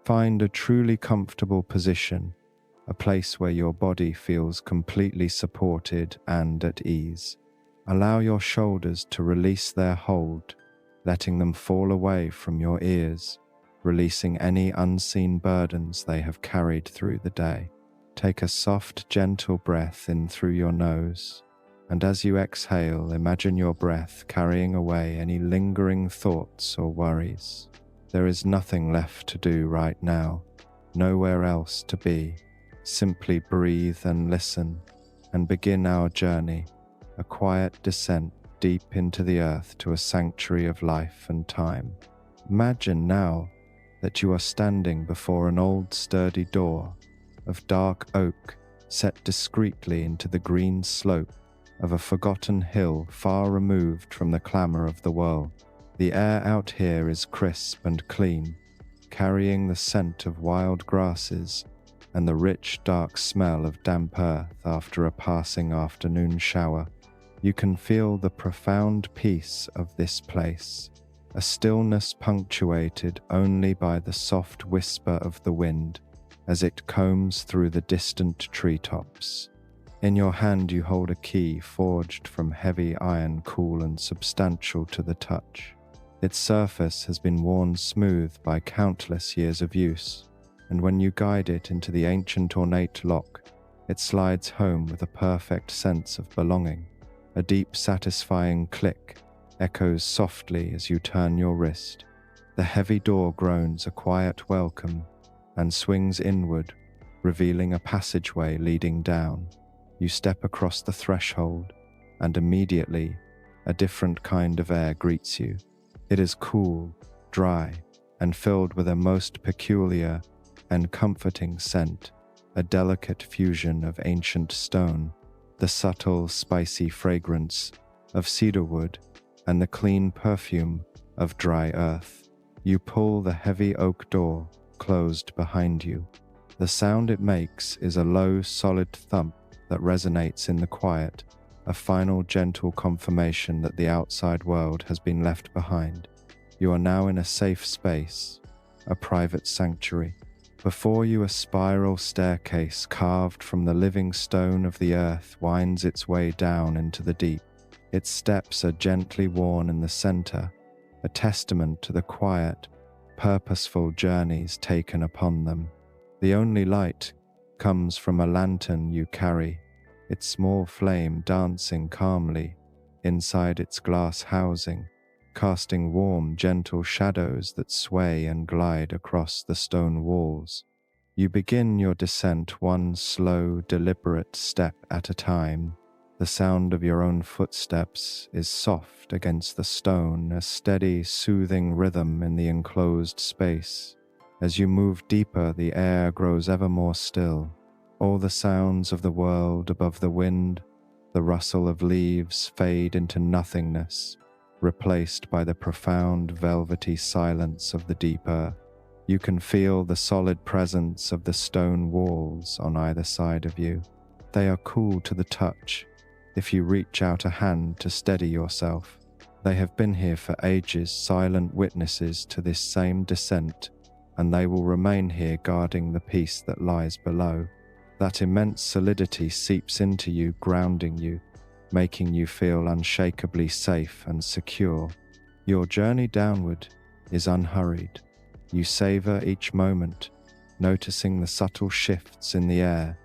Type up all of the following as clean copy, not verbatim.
Find a truly comfortable position, a place where your body feels completely supported and at ease. Allow your shoulders to release their hold, letting them fall away from your ears, releasing any unseen burdens they have carried through the day. Take a soft, gentle breath in through your nose, and as you exhale, imagine your breath carrying away any lingering thoughts or worries. There is nothing left to do right now, nowhere else to be. Simply breathe and listen, and begin our journey, a quiet descent deep into the earth to a sanctuary of life and time. Imagine now that you are standing before an old sturdy door of dark oak set discreetly into the green slope of a forgotten hill far removed from the clamor of the world. The air out here is crisp and clean, carrying the scent of wild grasses and the rich, dark smell of damp earth after a passing afternoon shower. You can feel the profound peace of this place, a stillness punctuated only by the soft whisper of the wind as it combs through the distant treetops. In your hand you hold a key forged from heavy iron, cool and substantial to the touch. Its surface has been worn smooth by countless years of use, and when you guide it into the ancient ornate lock, it slides home with a perfect sense of belonging. A deep, satisfying click echoes softly as you turn your wrist. The heavy door groans a quiet welcome and swings inward, revealing a passageway leading down. You step across the threshold, and immediately, a different kind of air greets you. It is cool, dry, and filled with a most peculiar and comforting scent, a delicate fusion of ancient stone, the subtle, spicy fragrance of cedarwood, and the clean perfume of dry earth. You pull the heavy oak door closed behind you. The sound it makes is a low, solid thump that resonates in the quiet, a final gentle confirmation that the outside world has been left behind. You are now in a safe space, a private sanctuary. Before you, a spiral staircase carved from the living stone of the earth winds its way down into the deep. Its steps are gently worn in the center, a testament to the quiet, purposeful journeys taken upon them. The only light comes from a lantern you carry, its small flame dancing calmly inside its glass housing, casting warm, gentle shadows that sway and glide across the stone walls. You begin your descent one slow, deliberate step at a time. The sound of your own footsteps is soft against the stone, a steady, soothing rhythm in the enclosed space. As you move deeper, the air grows ever more still. All the sounds of the world above the wind, the rustle of leaves fade into nothingness, replaced by the profound, velvety silence of the deep earth. You can feel the solid presence of the stone walls on either side of you. They are cool to the touch if you reach out a hand to steady yourself. They have been here for ages, silent witnesses to this same descent, and they will remain here guarding the peace that lies below. That immense solidity seeps into you, grounding you, making you feel unshakably safe and secure. Your journey downward is unhurried. You savor each moment, noticing the subtle shifts in the air,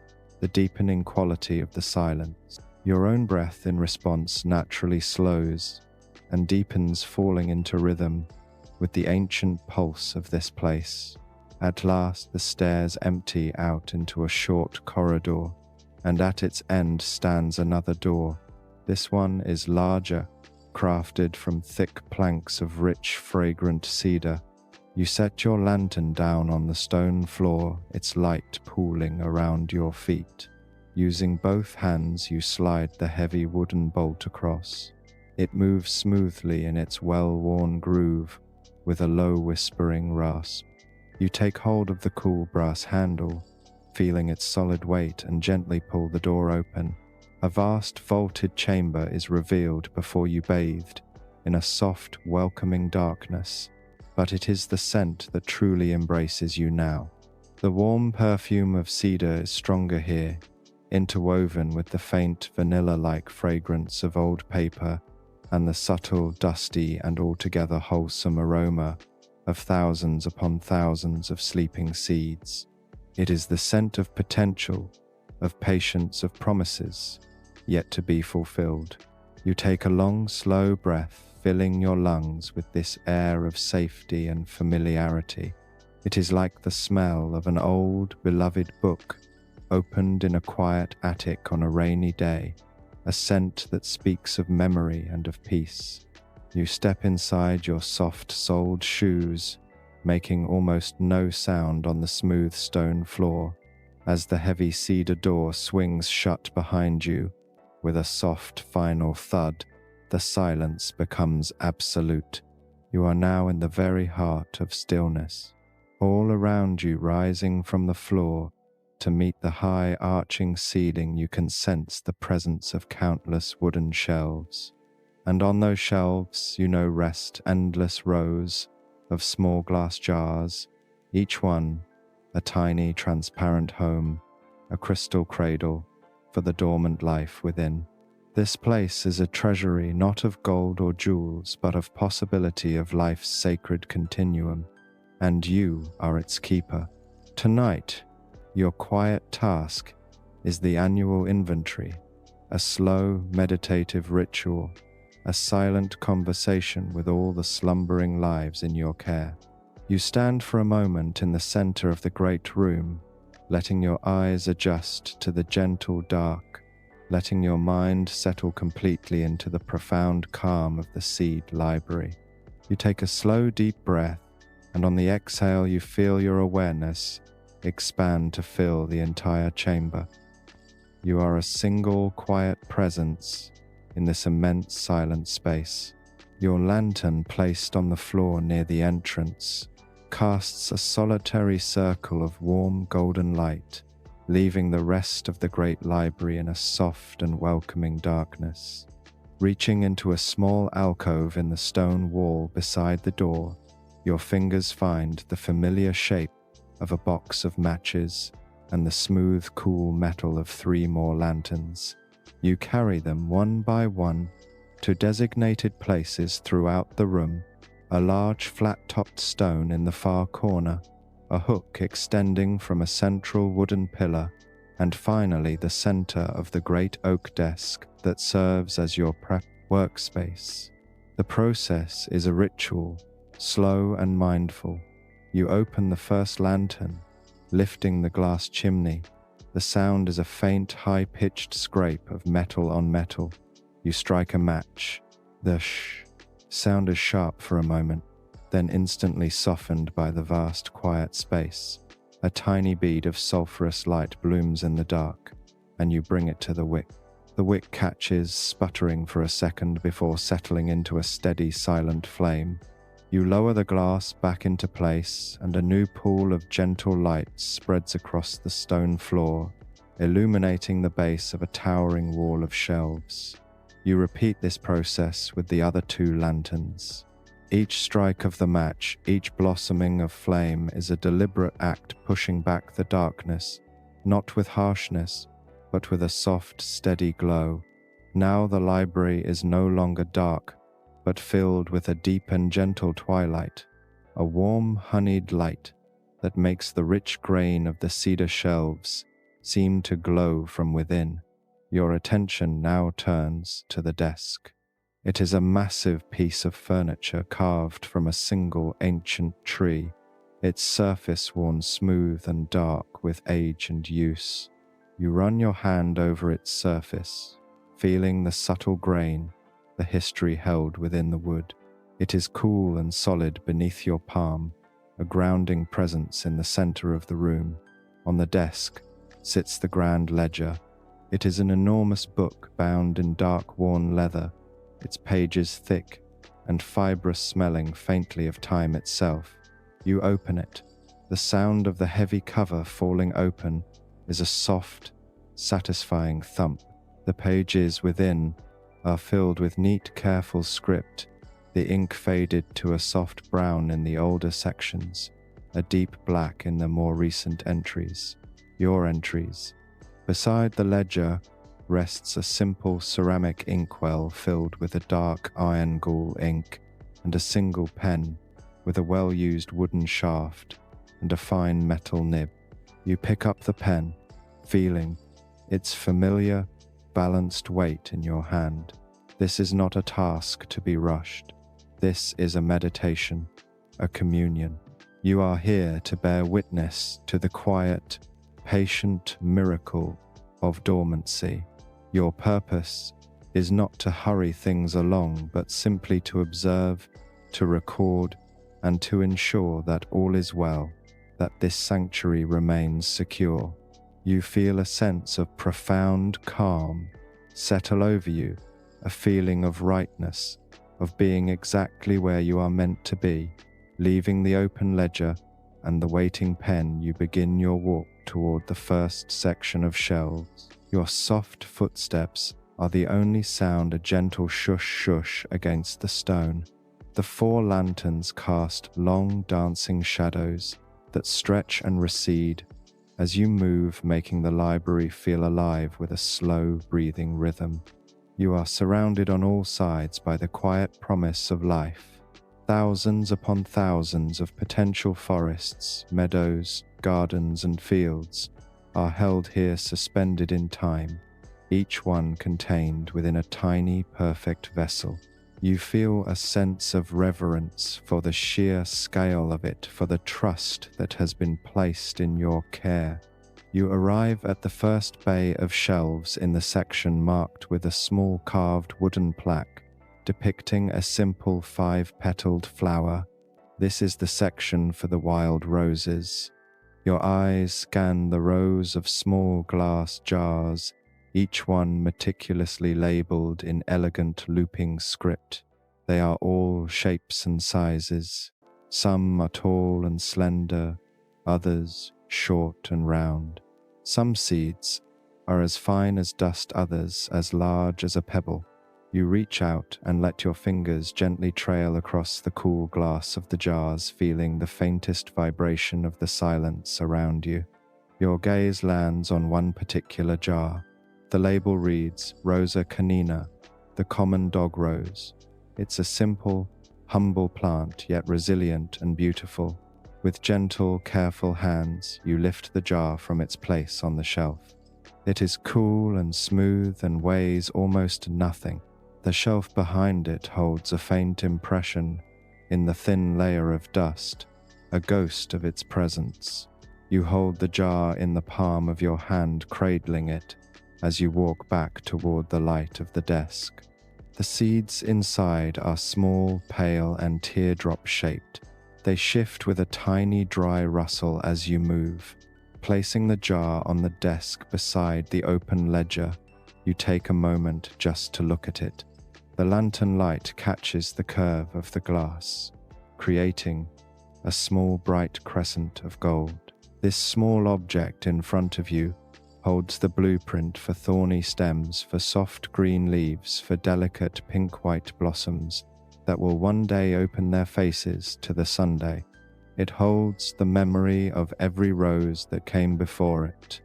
the deepening quality of the silence. Your own breath in response naturally slows and deepens, falling into rhythm with the ancient pulse of this place. At last, the stairs empty out into a short corridor, and at its end stands another door. This one is larger, crafted from thick planks of rich, fragrant cedar. You set your lantern down on the stone floor, its light pooling around your feet. Using both hands, you slide the heavy wooden bolt across. It moves smoothly in its well-worn groove, with a low whispering rasp. You take hold of the cool brass handle, feeling its solid weight, and gently pull the door open. A vast vaulted chamber is revealed before you, bathed in a soft, welcoming darkness. but it is the scent that truly embraces you now. The warm perfume of cedar is stronger here, interwoven with the faint vanilla-like fragrance of old paper and the subtle, dusty, and altogether wholesome aroma of thousands upon thousands of sleeping seeds. It is the scent of potential, of patience, of promises, yet to be fulfilled. You take a long, slow breath, filling your lungs with this air of safety and familiarity. It is like the smell of an old, beloved book, opened in a quiet attic on a rainy day, a scent that speaks of memory and of peace. You step inside your soft-soled shoes, making almost no sound on the smooth stone floor, as the heavy cedar door swings shut behind you. With a soft, final thud, the silence becomes absolute. You are now in the very heart of stillness. All around you, rising from the floor to meet the high, arching ceiling, you can sense the presence of countless wooden shelves. And on those shelves, rest endless rows of small glass jars, each one a tiny, transparent home, a crystal cradle for the dormant life within. This place is a treasury not of gold or jewels, but of possibility of life's sacred continuum, and you are its keeper. Tonight, your quiet task is the annual inventory, a slow, meditative ritual, a silent conversation with all the slumbering lives in your care. You stand for a moment in the center of the great room, letting your eyes adjust to the gentle dark, letting your mind settle completely into the profound calm of the seed library. You take a slow, deep breath, and on the exhale you feel your awareness expand to fill the entire chamber. You are a single, quiet presence in this immense silent space. Your lantern, placed on the floor near the entrance, casts a solitary circle of warm golden light, leaving the rest of the great library in a soft and welcoming darkness. Reaching into a small alcove in the stone wall beside the door, your fingers find the familiar shape of a box of matches and the smooth, cool metal of 3 more lanterns. You carry them one by one to designated places throughout the room, a large flat-topped stone in the far corner, a hook extending from a central wooden pillar, and finally the center of the great oak desk that serves as your prep workspace. The process is a ritual, slow and mindful. You open the first lantern, lifting the glass chimney. The sound is a faint, high-pitched scrape of metal on metal. You strike a match. The sound is sharp for a moment, then instantly softened by the vast, quiet space. A tiny bead of sulphurous light blooms in the dark, and you bring it to the wick. The wick catches, sputtering for a second before settling into a steady, silent flame. You lower the glass back into place, and a new pool of gentle light spreads across the stone floor, illuminating the base of a towering wall of shelves. You repeat this process with the other 2 lanterns. Each strike of the match, each blossoming of flame is a deliberate act pushing back the darkness, not with harshness, but with a soft, steady glow. Now the library is no longer dark, but filled with a deep and gentle twilight, a warm, honeyed light that makes the rich grain of the cedar shelves seem to glow from within. Your attention now turns to the desk. It is a massive piece of furniture carved from a single ancient tree, its surface worn smooth and dark with age and use. You run your hand over its surface, feeling the subtle grain, the history held within the wood. It is cool and solid beneath your palm, a grounding presence in the center of the room. On the desk sits the grand ledger. It is an enormous book bound in dark, worn leather, its pages thick and fibrous, smelling faintly of time itself. You open it. The sound of the heavy cover falling open is a soft, satisfying thump. The pages within are filled with neat, careful script, The ink faded to a soft brown in the older sections, a deep black in the more recent entries. Your entries. Beside the ledger rests a simple ceramic inkwell filled with a dark iron gall ink and a single pen with a well-used wooden shaft and a fine metal nib. You pick up the pen, feeling its familiar, balanced weight in your hand. This is not a task to be rushed. This is a meditation, a communion. You are here to bear witness to the quiet, patient miracle of dormancy. Your purpose is not to hurry things along, but simply to observe, to record, and to ensure that all is well, that this sanctuary remains secure. You feel a sense of profound calm settle over you, a feeling of rightness, of being exactly where you are meant to be. Leaving the open ledger and the waiting pen, you begin your walk toward the first section of shelves. Your soft footsteps are the only sound, a gentle shush-shush against the stone. The 4 lanterns cast long dancing shadows that stretch and recede as you move, making the library feel alive with a slow breathing rhythm. You are surrounded on all sides by the quiet promise of life. Thousands upon thousands of potential forests, meadows, gardens, and fields are held here, suspended in time, each one contained within a tiny, perfect vessel. You feel a sense of reverence for the sheer scale of it, for the trust that has been placed in your care. You arrive at the first bay of shelves in the section marked with a small carved wooden plaque depicting a simple 5-petaled flower. This is the section for the wild roses. Your eyes scan the rows of small glass jars, each one meticulously labeled in elegant looping script. They are all shapes and sizes. Some are tall and slender, others short and round. Some seeds are as fine as dust, others as large as a pebble. You reach out and let your fingers gently trail across the cool glass of the jars, feeling the faintest vibration of the silence around you. Your gaze lands on one particular jar. The label reads Rosa canina, the common dog rose. It's a simple, humble plant, yet resilient and beautiful. With gentle, careful hands, you lift the jar from its place on the shelf. It is cool and smooth and weighs almost nothing. The shelf behind it holds a faint impression in the thin layer of dust, a ghost of its presence. You hold the jar in the palm of your hand, cradling it as you walk back toward the light of the desk. The seeds inside are small, pale, and teardrop-shaped. They shift with a tiny, dry rustle as you move. Placing the jar on the desk beside the open ledger, you take a moment just to look at it. The lantern light catches the curve of the glass, creating a small bright crescent of gold. This small object in front of you holds the blueprint for thorny stems, for soft green leaves, for delicate pink-white blossoms that will one day open their faces to the Sunday. It holds the memory of every rose that came before it,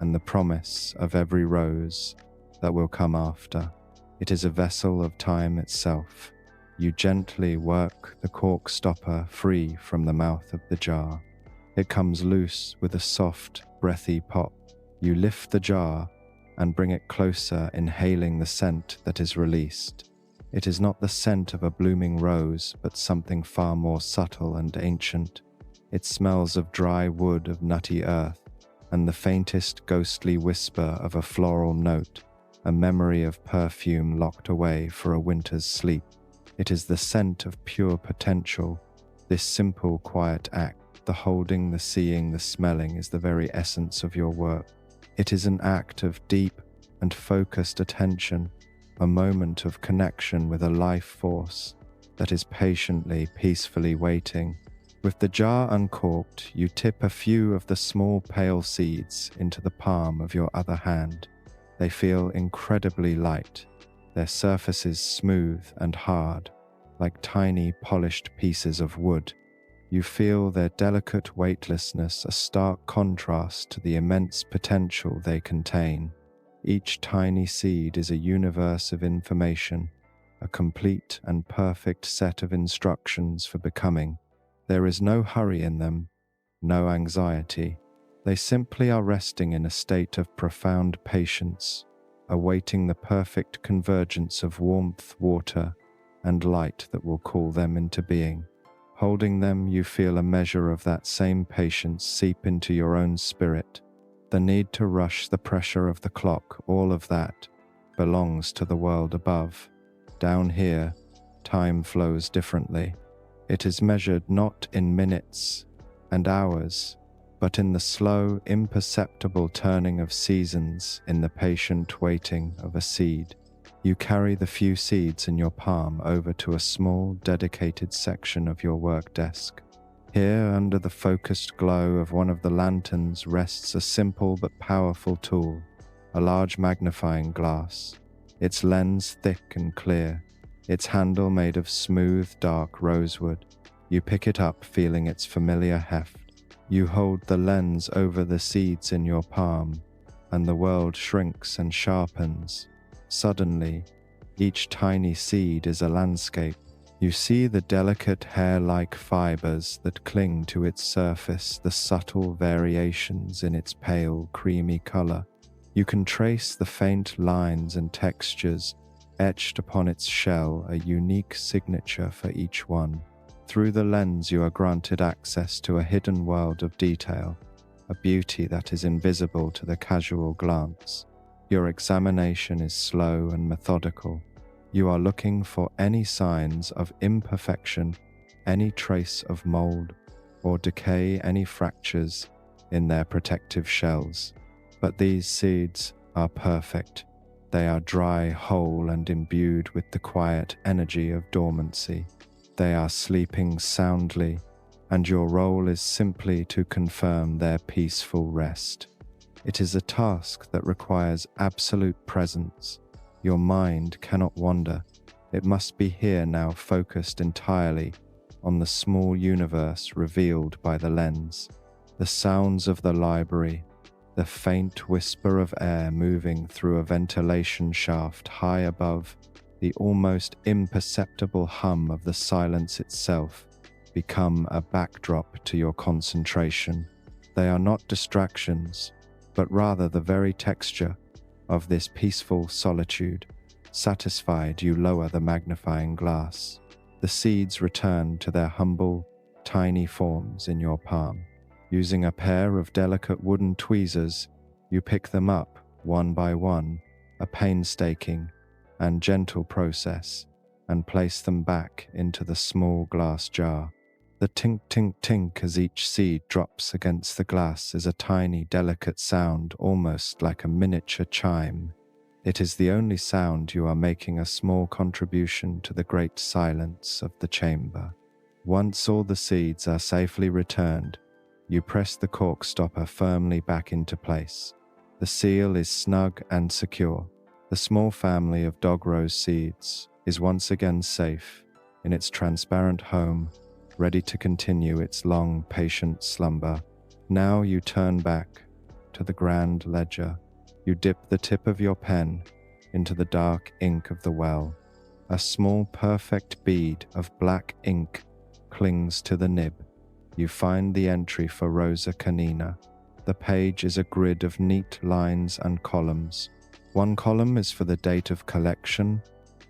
and the promise of every rose that will come after. It is a vessel of time itself. You gently work the cork stopper free from the mouth of the jar. It comes loose with a soft, breathy pop. You lift the jar and bring it closer, inhaling the scent that is released. It is not the scent of a blooming rose, but something far more subtle and ancient. It smells of dry wood, of nutty earth, and the faintest ghostly whisper of a floral note, a memory of perfume locked away for a winter's sleep. It is the scent of pure potential. This simple, quiet act, the holding, the seeing, the smelling, is the very essence of your work. It is an act of deep and focused attention, a moment of connection with a life force that is patiently, peacefully waiting. With the jar uncorked, you tip a few of the small pale seeds into the palm of your other hand. They feel incredibly light, their surfaces smooth and hard, like tiny polished pieces of wood. You feel their delicate weightlessness, a stark contrast to the immense potential they contain. Each tiny seed is a universe of information, a complete and perfect set of instructions for becoming. There is no hurry in them, no anxiety. They simply are resting in a state of profound patience, awaiting the perfect convergence of warmth, water, and light that will call them into being. Holding them, you feel a measure of that same patience seep into your own spirit. The need to rush, the pressure of the clock, all of that belongs to the world above. Down here, time flows differently. It is measured not in minutes and hours, but in the slow, imperceptible turning of seasons, in the patient waiting of a seed. You carry the few seeds in your palm over to a small, dedicated section of your work desk. Here, under the focused glow of one of the lanterns, rests a simple but powerful tool, a large magnifying glass, its lens thick and clear, its handle made of smooth, dark rosewood. You pick it up, feeling its familiar heft. You hold the lens over the seeds in your palm, and the world shrinks and sharpens. Suddenly, each tiny seed is a landscape. You see the delicate hair-like fibers that cling to its surface, the subtle variations in its pale, creamy color. You can trace the faint lines and textures etched upon its shell, a unique signature for each one. Through the lens, you are granted access to a hidden world of detail, a beauty that is invisible to the casual glance. Your examination is slow and methodical. You are looking for any signs of imperfection, any trace of mold or decay, any fractures in their protective shells. But these seeds are perfect. They are dry, whole, and imbued with the quiet energy of dormancy. They are sleeping soundly, and your role is simply to confirm their peaceful rest. It is a task that requires absolute presence. Your mind cannot wander. It must be here now, focused entirely on the small universe revealed by the lens. The sounds of the library, the faint whisper of air moving through a ventilation shaft high above, the almost imperceptible hum of the silence itself become a backdrop to your concentration. They are not distractions, but rather the very texture of this peaceful solitude. Satisfied, you lower the magnifying glass. The seeds return to their humble, tiny forms in your palm. Using a pair of delicate wooden tweezers, you pick them up one by one, a painstaking and gentle process, and place them back into the small glass jar. The tink, tink, tink as each seed drops against the glass is a tiny, delicate sound, almost like a miniature chime. It is the only sound you are making, a small contribution to the great silence of the chamber. Once all the seeds are safely returned, you press the cork stopper firmly back into place. The seal is snug and secure. The small family of dog rose seeds is once again safe in its transparent home, ready to continue its long, patient slumber. Now you turn back to the grand ledger. You dip the tip of your pen into the dark ink of the well. A small, perfect bead of black ink clings to the nib. You find the entry for Rosa Canina. The page is a grid of neat lines and columns. One column is for the date of collection,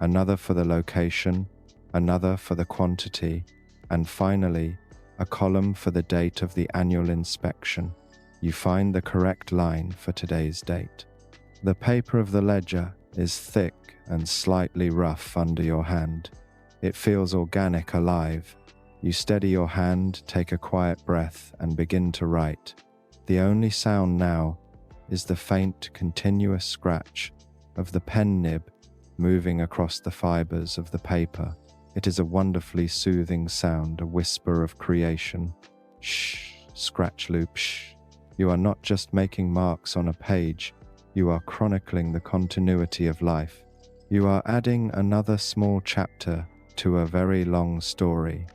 another for the location, another for the quantity, and finally, a column for the date of the annual inspection. You find the correct line for today's date. The paper of the ledger is thick and slightly rough under your hand. It feels organic, alive. You steady your hand, take a quiet breath, and begin to write. The only sound now is the faint, continuous scratch of the pen nib moving across the fibers of the paper. It is a wonderfully soothing sound, a whisper of creation. Shh, scratch loop, shh. You are not just making marks on a page, you are chronicling the continuity of life. You are adding another small chapter to a very long story.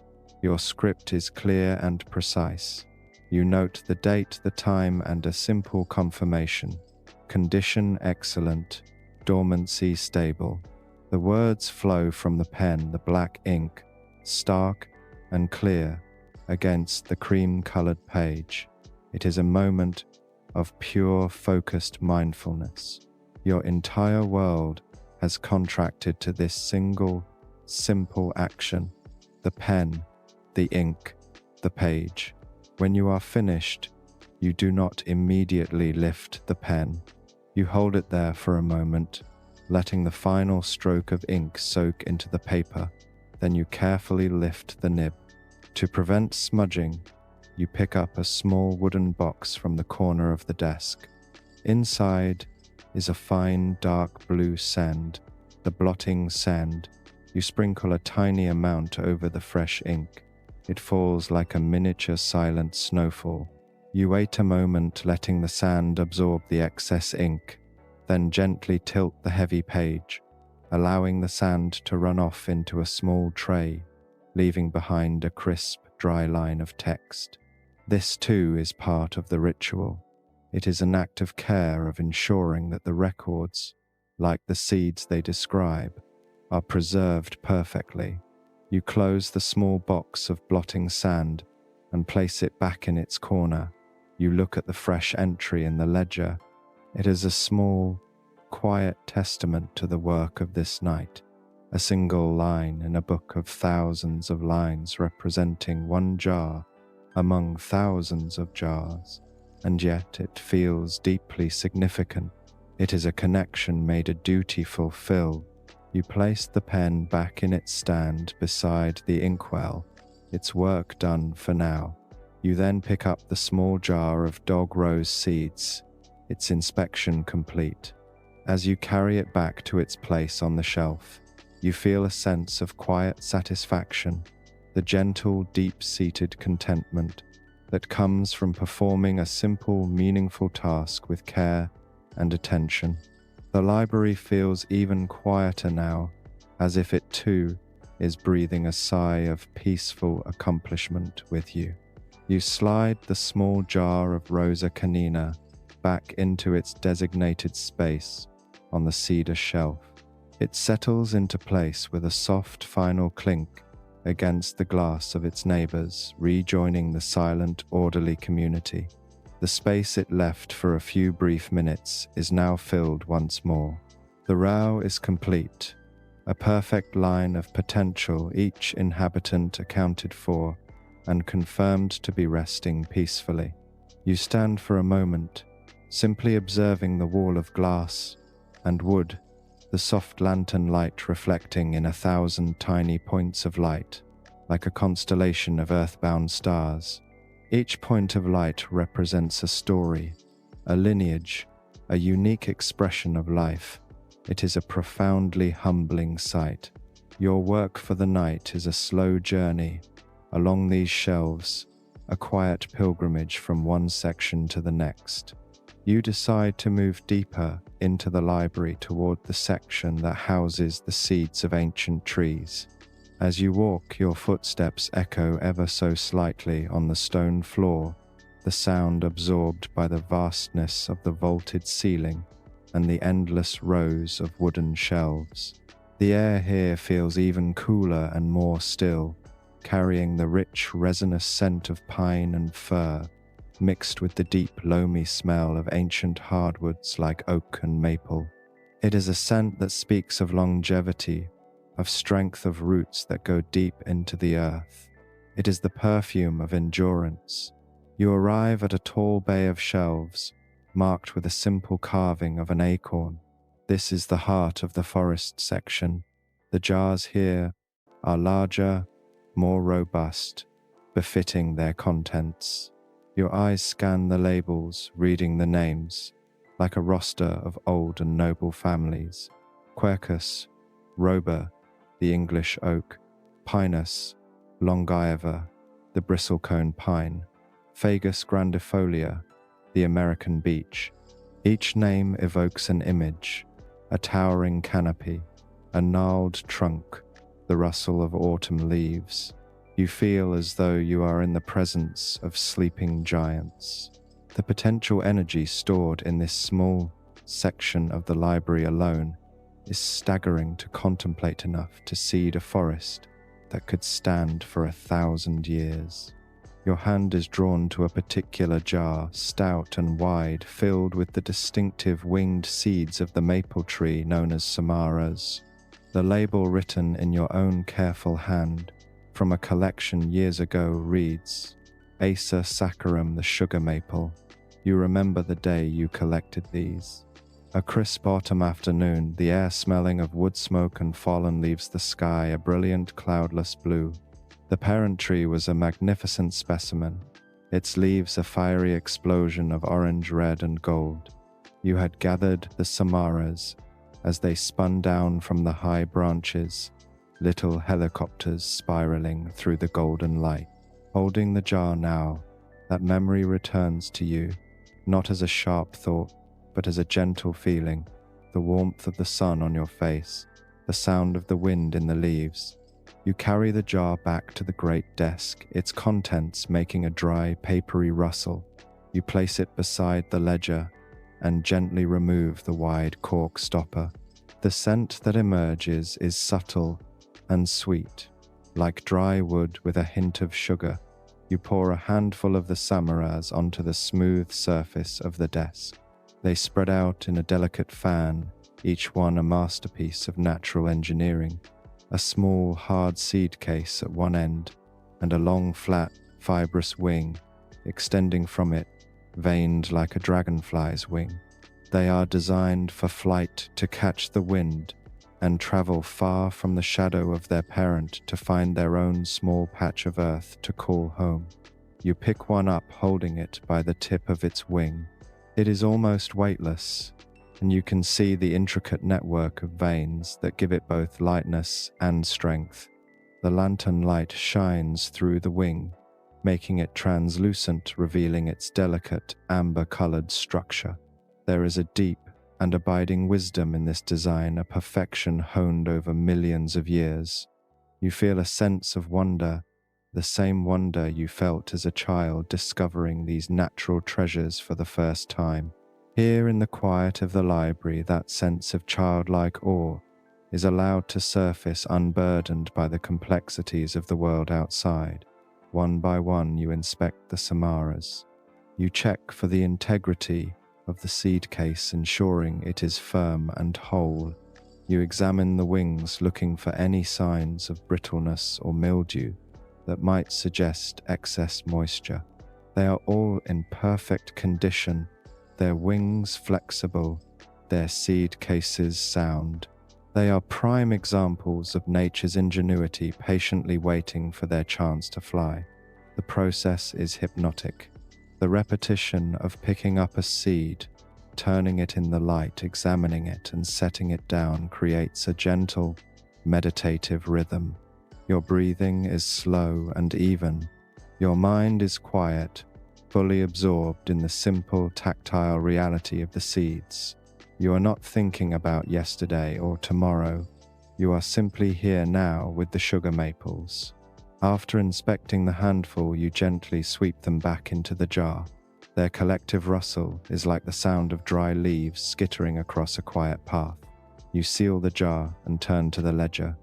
Your script is clear and precise. You note the date, the time, and a simple confirmation. Condition excellent, dormancy stable. The words flow from the pen, the black ink, stark and clear against the cream-colored page. It is a moment of pure, focused mindfulness. Your entire world has contracted to this single, simple action: the pen, the ink, the page. When you are finished, you do not immediately lift the pen. You hold it there for a moment, letting the final stroke of ink soak into the paper. Then you carefully lift the nib. To prevent smudging, you pick up a small wooden box from the corner of the desk. Inside is a fine dark blue sand, the blotting sand. You sprinkle a tiny amount over the fresh ink. It falls like a miniature silent snowfall. You wait a moment, letting the sand absorb the excess ink, then gently tilt the heavy page, allowing the sand to run off into a small tray, leaving behind a crisp, dry line of text. This too is part of the ritual. It is an act of care, of ensuring that the records, like the seeds they describe, are preserved perfectly. You close the small box of blotting sand and place it back in its corner. You look at the fresh entry in the ledger. It is a small, quiet testament to the work of this night. A single line in a book of thousands of lines representing one jar among thousands of jars, and yet it feels deeply significant. It is a connection made a duty fulfilled. You place the pen back in its stand beside the inkwell, its work done for now. You then pick up the small jar of dog rose seeds, its inspection complete. As you carry it back to its place on the shelf, you feel a sense of quiet satisfaction, the gentle, deep-seated contentment that comes from performing a simple, meaningful task with care and attention. The library feels even quieter now, as if it too is breathing a sigh of peaceful accomplishment with you. You slide the small jar of Rosa Canina back into its designated space on the cedar shelf. It settles into place with a soft final clink against the glass of its neighbors, rejoining the silent, orderly community. The space it left for a few brief minutes is now filled once more. The row is complete, a perfect line of potential, each inhabitant accounted for and confirmed to be resting peacefully. You stand for a moment, simply observing the wall of glass and wood, the soft lantern light reflecting in 1,000 tiny points of light, like a constellation of earthbound stars. Each point of light represents a story, a lineage, a unique expression of life. It is a profoundly humbling sight. Your work for the night is a slow journey along these shelves, a quiet pilgrimage from one section to the next. You decide to move deeper into the library toward the section that houses the seeds of ancient trees. As you walk, your footsteps echo ever so slightly on the stone floor, the sound absorbed by the vastness of the vaulted ceiling and the endless rows of wooden shelves. The air here feels even cooler and more still, carrying the rich, resinous scent of pine and fir, mixed with the deep, loamy smell of ancient hardwoods like oak and maple. It is a scent that speaks of longevity, of strength of roots that go deep into the earth. It is the perfume of endurance. You arrive at a tall bay of shelves, marked with a simple carving of an acorn. This is the heart of the forest section. The jars here are larger, more robust, befitting their contents. Your eyes scan the labels, reading the names, like a roster of old and noble families. Quercus, Rober, the English oak; Pinus, Longivia, the bristlecone pine; Fagus grandifolia, the American beech. Each name evokes an image, a towering canopy, a gnarled trunk, the rustle of autumn leaves. You feel as though you are in the presence of sleeping giants. The potential energy stored in this small section of the library alone is staggering to contemplate enough to seed a forest that could stand for 1,000 years. Your hand is drawn to a particular jar, stout and wide, filled with the distinctive winged seeds of the maple tree known as samaras. The label written in your own careful hand from a collection years ago reads, Acer saccharum, the sugar maple. You remember the day you collected these. A crisp autumn afternoon, the air smelling of wood smoke and fallen leaves, the sky a brilliant cloudless blue. The parent tree was a magnificent specimen, its leaves a fiery explosion of orange, red, and gold. You had gathered the samaras as they spun down from the high branches, little helicopters spiraling through the golden light. Holding the jar now, that memory returns to you, not as a sharp thought, but as a gentle feeling, the warmth of the sun on your face, the sound of the wind in the leaves. You carry the jar back to the great desk, its contents making a dry, papery rustle. You place it beside the ledger and gently remove the wide cork stopper. The scent that emerges is subtle and sweet, like dry wood with a hint of sugar. You pour a handful of the samaras onto the smooth surface of the desk. They spread out in a delicate fan, each one a masterpiece of natural engineering. A small, hard seed case at one end, and a long, flat, fibrous wing, extending from it, veined like a dragonfly's wing. They are designed for flight to catch the wind and travel far from the shadow of their parent to find their own small patch of earth to call home. You pick one up, holding it by the tip of its wing. It is almost weightless, and you can see the intricate network of veins that give it both lightness and strength. The lantern light shines through the wing, making it translucent, revealing its delicate, amber-colored structure. There is a deep and abiding wisdom in this design, a perfection honed over millions of years. You feel a sense of wonder, the same wonder you felt as a child discovering these natural treasures for the first time. Here in the quiet of the library, that sense of childlike awe is allowed to surface unburdened by the complexities of the world outside. One by one, you inspect the samaras. You check for the integrity of the seed case, ensuring it is firm and whole. You examine the wings, looking for any signs of brittleness or mildew that might suggest excess moisture. They are all in perfect condition, their wings flexible, their seed cases sound. They are prime examples of nature's ingenuity, patiently waiting for their chance to fly. The process is hypnotic. The repetition of picking up a seed, turning it in the light, examining it, and setting it down creates a gentle, meditative rhythm. Your breathing is slow and even. Your mind is quiet, fully absorbed in the simple, tactile reality of the seeds. You are not thinking about yesterday or tomorrow. You are simply here now with the sugar maples. After inspecting the handful, you gently sweep them back into the jar. Their collective rustle is like the sound of dry leaves skittering across a quiet path. You seal the jar and turn to the ledger.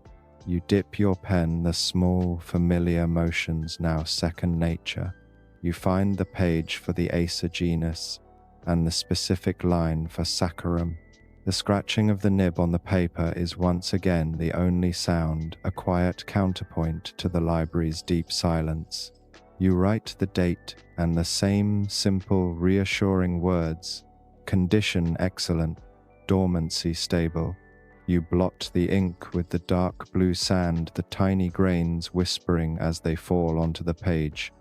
You dip your pen, the small, familiar motions now second nature. You find the page for the Acer genus and the specific line for saccharum. The scratching of the nib on the paper is once again the only sound, a quiet counterpoint to the library's deep silence. You write the date and the same simple, reassuring words: condition excellent, dormancy stable. You blot the ink with the dark blue sand, the tiny grains whispering as they fall onto the page.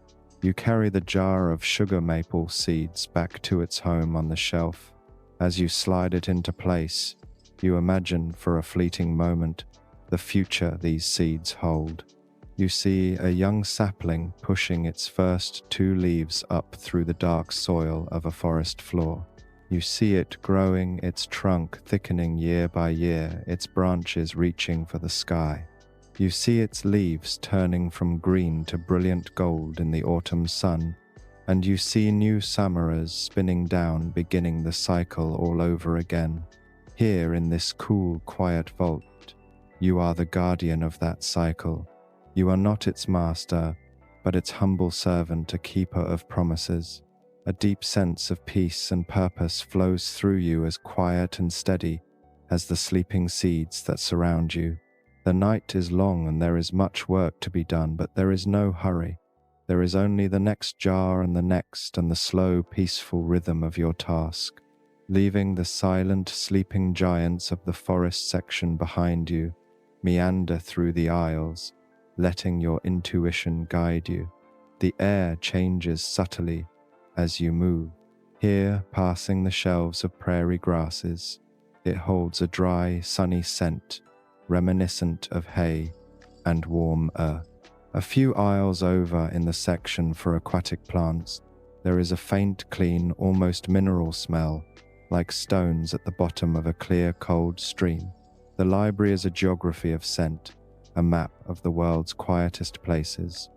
You carry the jar of sugar maple seeds back to its home on the shelf. As you slide it into place, you imagine for a fleeting moment the future these seeds hold. You see a young sapling pushing its first 2 leaves up through the dark soil of a forest floor. You see it growing, its trunk thickening year by year, its branches reaching for the sky. You see its leaves turning from green to brilliant gold in the autumn sun, and you see new samaras spinning down, beginning the cycle all over again. Here in this cool, quiet vault, you are the guardian of that cycle. You are not its master, but its humble servant, a keeper of promises. A deep sense of peace and purpose flows through you, as quiet and steady as the sleeping seeds that surround you. The night is long and there is much work to be done, but there is no hurry. There is only the next jar and the next, and the slow, peaceful rhythm of your task. Leaving the silent, sleeping giants of the forest section behind you, meander through the aisles, letting your intuition guide you. The air changes subtly as you move. Here, passing the shelves of prairie grasses, it holds a dry, sunny scent, reminiscent of hay and warm earth. A few aisles over, in the section for aquatic plants, there is a faint, clean, almost mineral smell, like stones at the bottom of a clear, cold stream. The library is a geography of scent, a map of the world's quietest places.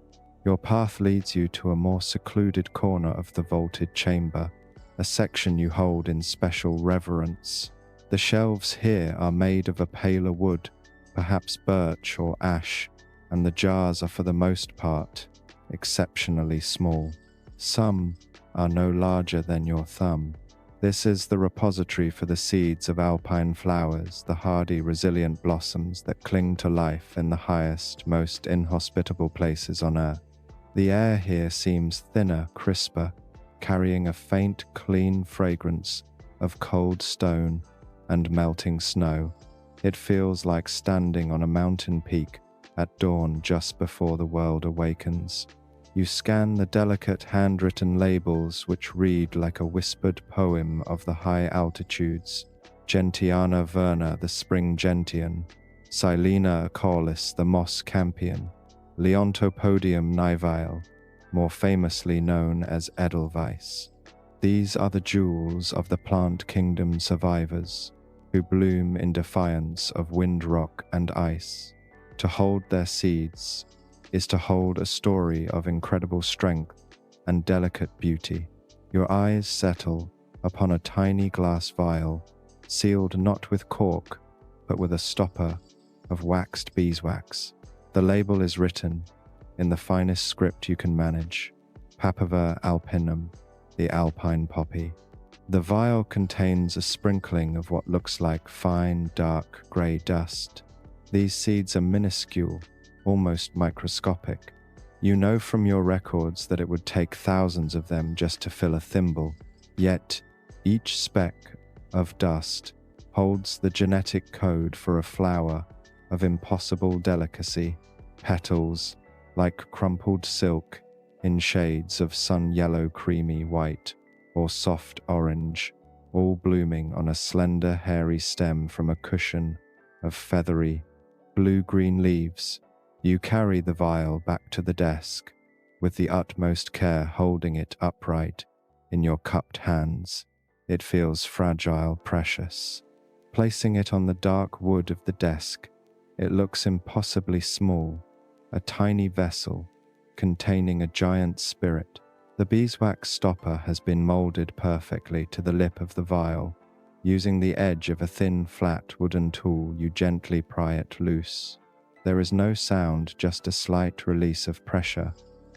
Your path leads you to a more secluded corner of the vaulted chamber, a section you hold in special reverence. The shelves here are made of a paler wood, perhaps birch or ash, and the jars are for the most part exceptionally small. Some are no larger than your thumb. This is the repository for the seeds of alpine flowers, the hardy, resilient blossoms that cling to life in the highest, most inhospitable places on earth. The air here seems thinner, crisper, carrying a faint, clean fragrance of cold stone and melting snow. It feels like standing on a mountain peak at dawn just before the world awakens. You scan the delicate handwritten labels which read like a whispered poem of the high altitudes. Gentiana verna, the spring gentian; Silena acaulis, the moss campion; Leontopodium nivae, more famously known as Edelweiss. These are the jewels of the plant kingdom survivors, who bloom in defiance of wind, rock, and ice. To hold their seeds is to hold a story of incredible strength and delicate beauty. Your eyes settle upon a tiny glass vial, sealed not with cork, but with a stopper of waxed beeswax. The label is written in the finest script you can manage: Papaver alpinum, the alpine poppy. The vial contains a sprinkling of what looks like fine, dark, grey dust. These seeds are minuscule, almost microscopic. You know from your records that it would take thousands of them just to fill a thimble, yet each speck of dust holds the genetic code for a flower of impossible delicacy, petals like crumpled silk in shades of sun-yellow, creamy white, or soft orange, all blooming on a slender, hairy stem from a cushion of feathery, blue-green leaves. You carry the vial back to the desk, with the utmost care holding it upright in your cupped hands. It feels fragile, precious. Placing it on the dark wood of the desk, it looks impossibly small, a tiny vessel containing a giant spirit. The beeswax stopper has been molded perfectly to the lip of the vial. Using the edge of a thin, flat wooden tool, you gently pry it loose. There is no sound, just a slight release of pressure.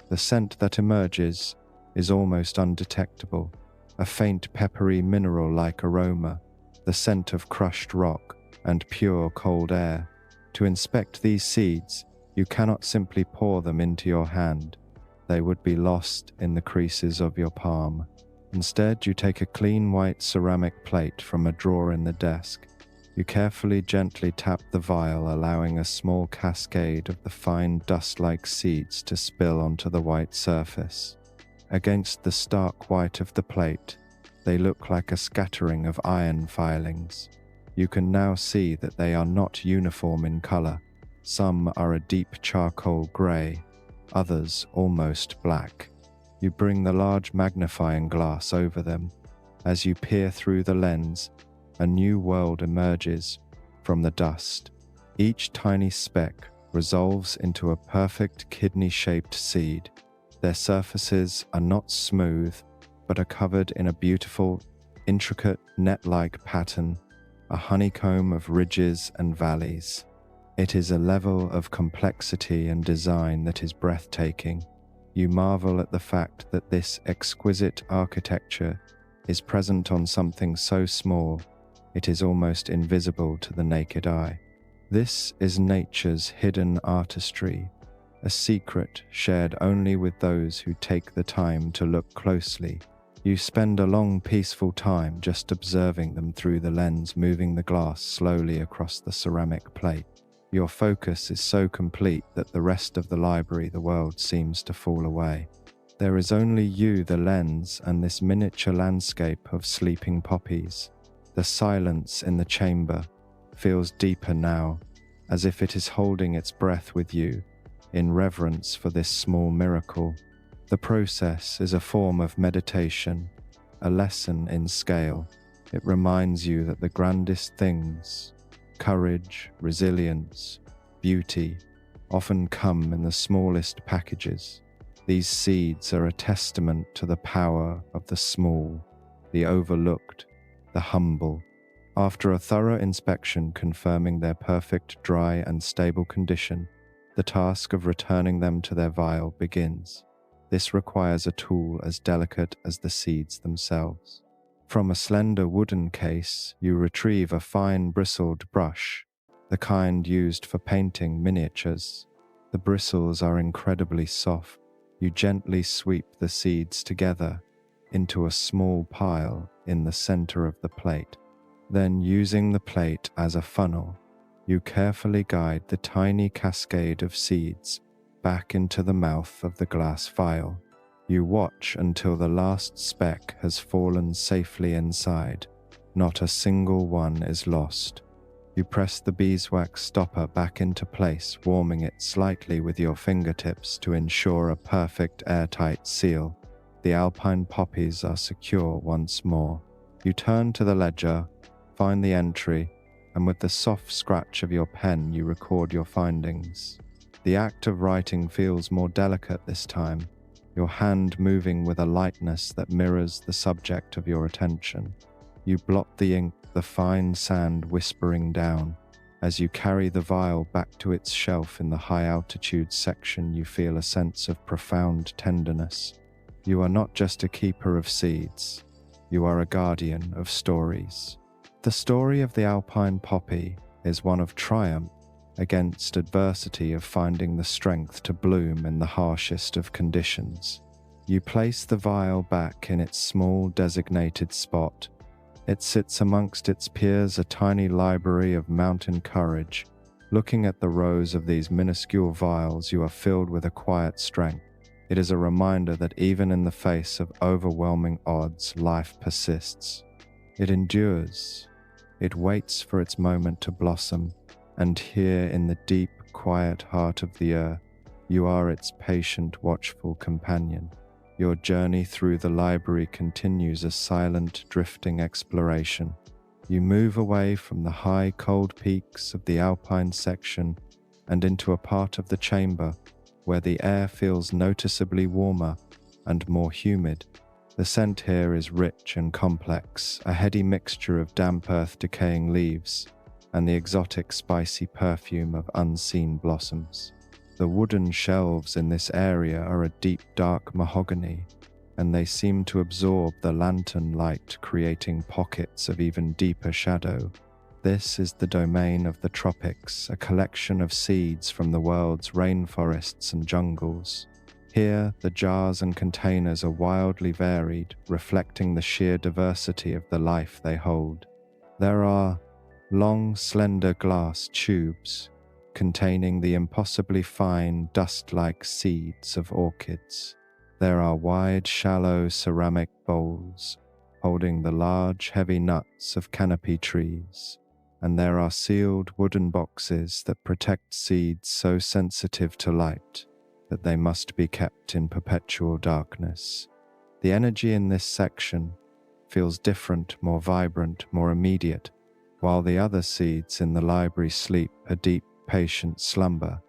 The scent that emerges is almost undetectable, a faint peppery mineral-like aroma, the scent of crushed rock and pure cold air. To inspect these seeds, you cannot simply pour them into your hand. They would be lost in the creases of your palm. Instead, you take a clean white ceramic plate from a drawer in the desk. You carefully, gently tap the vial, allowing a small cascade of the fine dust-like seeds to spill onto the white surface. Against the stark white of the plate, they look like a scattering of iron filings. You can now see that they are not uniform in color. Some are a deep charcoal gray, others almost black. You bring the large magnifying glass over them. As you peer through the lens, a new world emerges from the dust. Each tiny speck resolves into a perfect kidney-shaped seed. Their surfaces are not smooth, but are covered in a beautiful, intricate net-like pattern, a honeycomb of ridges and valleys. It is a level of complexity and design that is breathtaking. You marvel at the fact that this exquisite architecture is present on something so small, it is almost invisible to the naked eye. This is nature's hidden artistry, a secret shared only with those who take the time to look closely. You spend a long, peaceful time just observing them through the lens, moving the glass slowly across the ceramic plate. Your focus is so complete that the rest of the library, the world, seems to fall away. There is only you, the lens, and this miniature landscape of sleeping poppies. The silence in the chamber feels deeper now, as if it is holding its breath with you, in reverence for this small miracle. The process is a form of meditation, a lesson in scale. It reminds you that the grandest things, courage, resilience, beauty, often come in the smallest packages. These seeds are a testament to the power of the small, the overlooked, the humble. After a thorough inspection confirming their perfect dry and stable condition, the task of returning them to their vial begins. This requires a tool as delicate as the seeds themselves. From a slender wooden case, you retrieve a fine bristled brush, the kind used for painting miniatures. The bristles are incredibly soft. You gently sweep the seeds together into a small pile in the center of the plate. Then, using the plate as a funnel, you carefully guide the tiny cascade of seeds back into the mouth of the glass vial. You watch until the last speck has fallen safely inside. Not a single one is lost. You press the beeswax stopper back into place, warming it slightly with your fingertips to ensure a perfect airtight seal. The alpine poppies are secure once more. You turn to the ledger, find the entry, and with the soft scratch of your pen you record your findings. The act of writing feels more delicate this time, your hand moving with a lightness that mirrors the subject of your attention. You blot the ink, the fine sand whispering down. As you carry the vial back to its shelf in the high-altitude section, you feel a sense of profound tenderness. You are not just a keeper of seeds, you are a guardian of stories. The story of the alpine poppy is one of triumph against adversity, of finding the strength to bloom in the harshest of conditions. You place the vial back in its small designated spot. It sits amongst its peers, a tiny library of mountain courage. Looking at the rows of these minuscule vials, you are filled with a quiet strength. It is a reminder that even in the face of overwhelming odds, life persists. It endures. It waits for its moment to blossom. And here in the deep, quiet heart of the earth, you are its patient, watchful companion. Your journey through the library continues, a silent, drifting exploration. You move away from the high, cold peaks of the alpine section and into a part of the chamber where the air feels noticeably warmer and more humid. The scent here is rich and complex, a heady mixture of damp earth, decaying leaves, and the exotic spicy perfume of unseen blossoms. The wooden shelves in this area are a deep dark mahogany, and they seem to absorb the lantern light, creating pockets of even deeper shadow. This is the domain of the tropics, a collection of seeds from the world's rainforests and jungles. Here, the jars and containers are wildly varied, reflecting the sheer diversity of the life they hold. There are long, slender glass tubes containing the impossibly fine, dust-like seeds of orchids. There are wide, shallow ceramic bowls holding the large, heavy nuts of canopy trees, and there are sealed wooden boxes that protect seeds so sensitive to light that they must be kept in perpetual darkness. The energy in this section feels different, more vibrant, more immediate, while the other seeds in the library sleep a deep, patient slumber.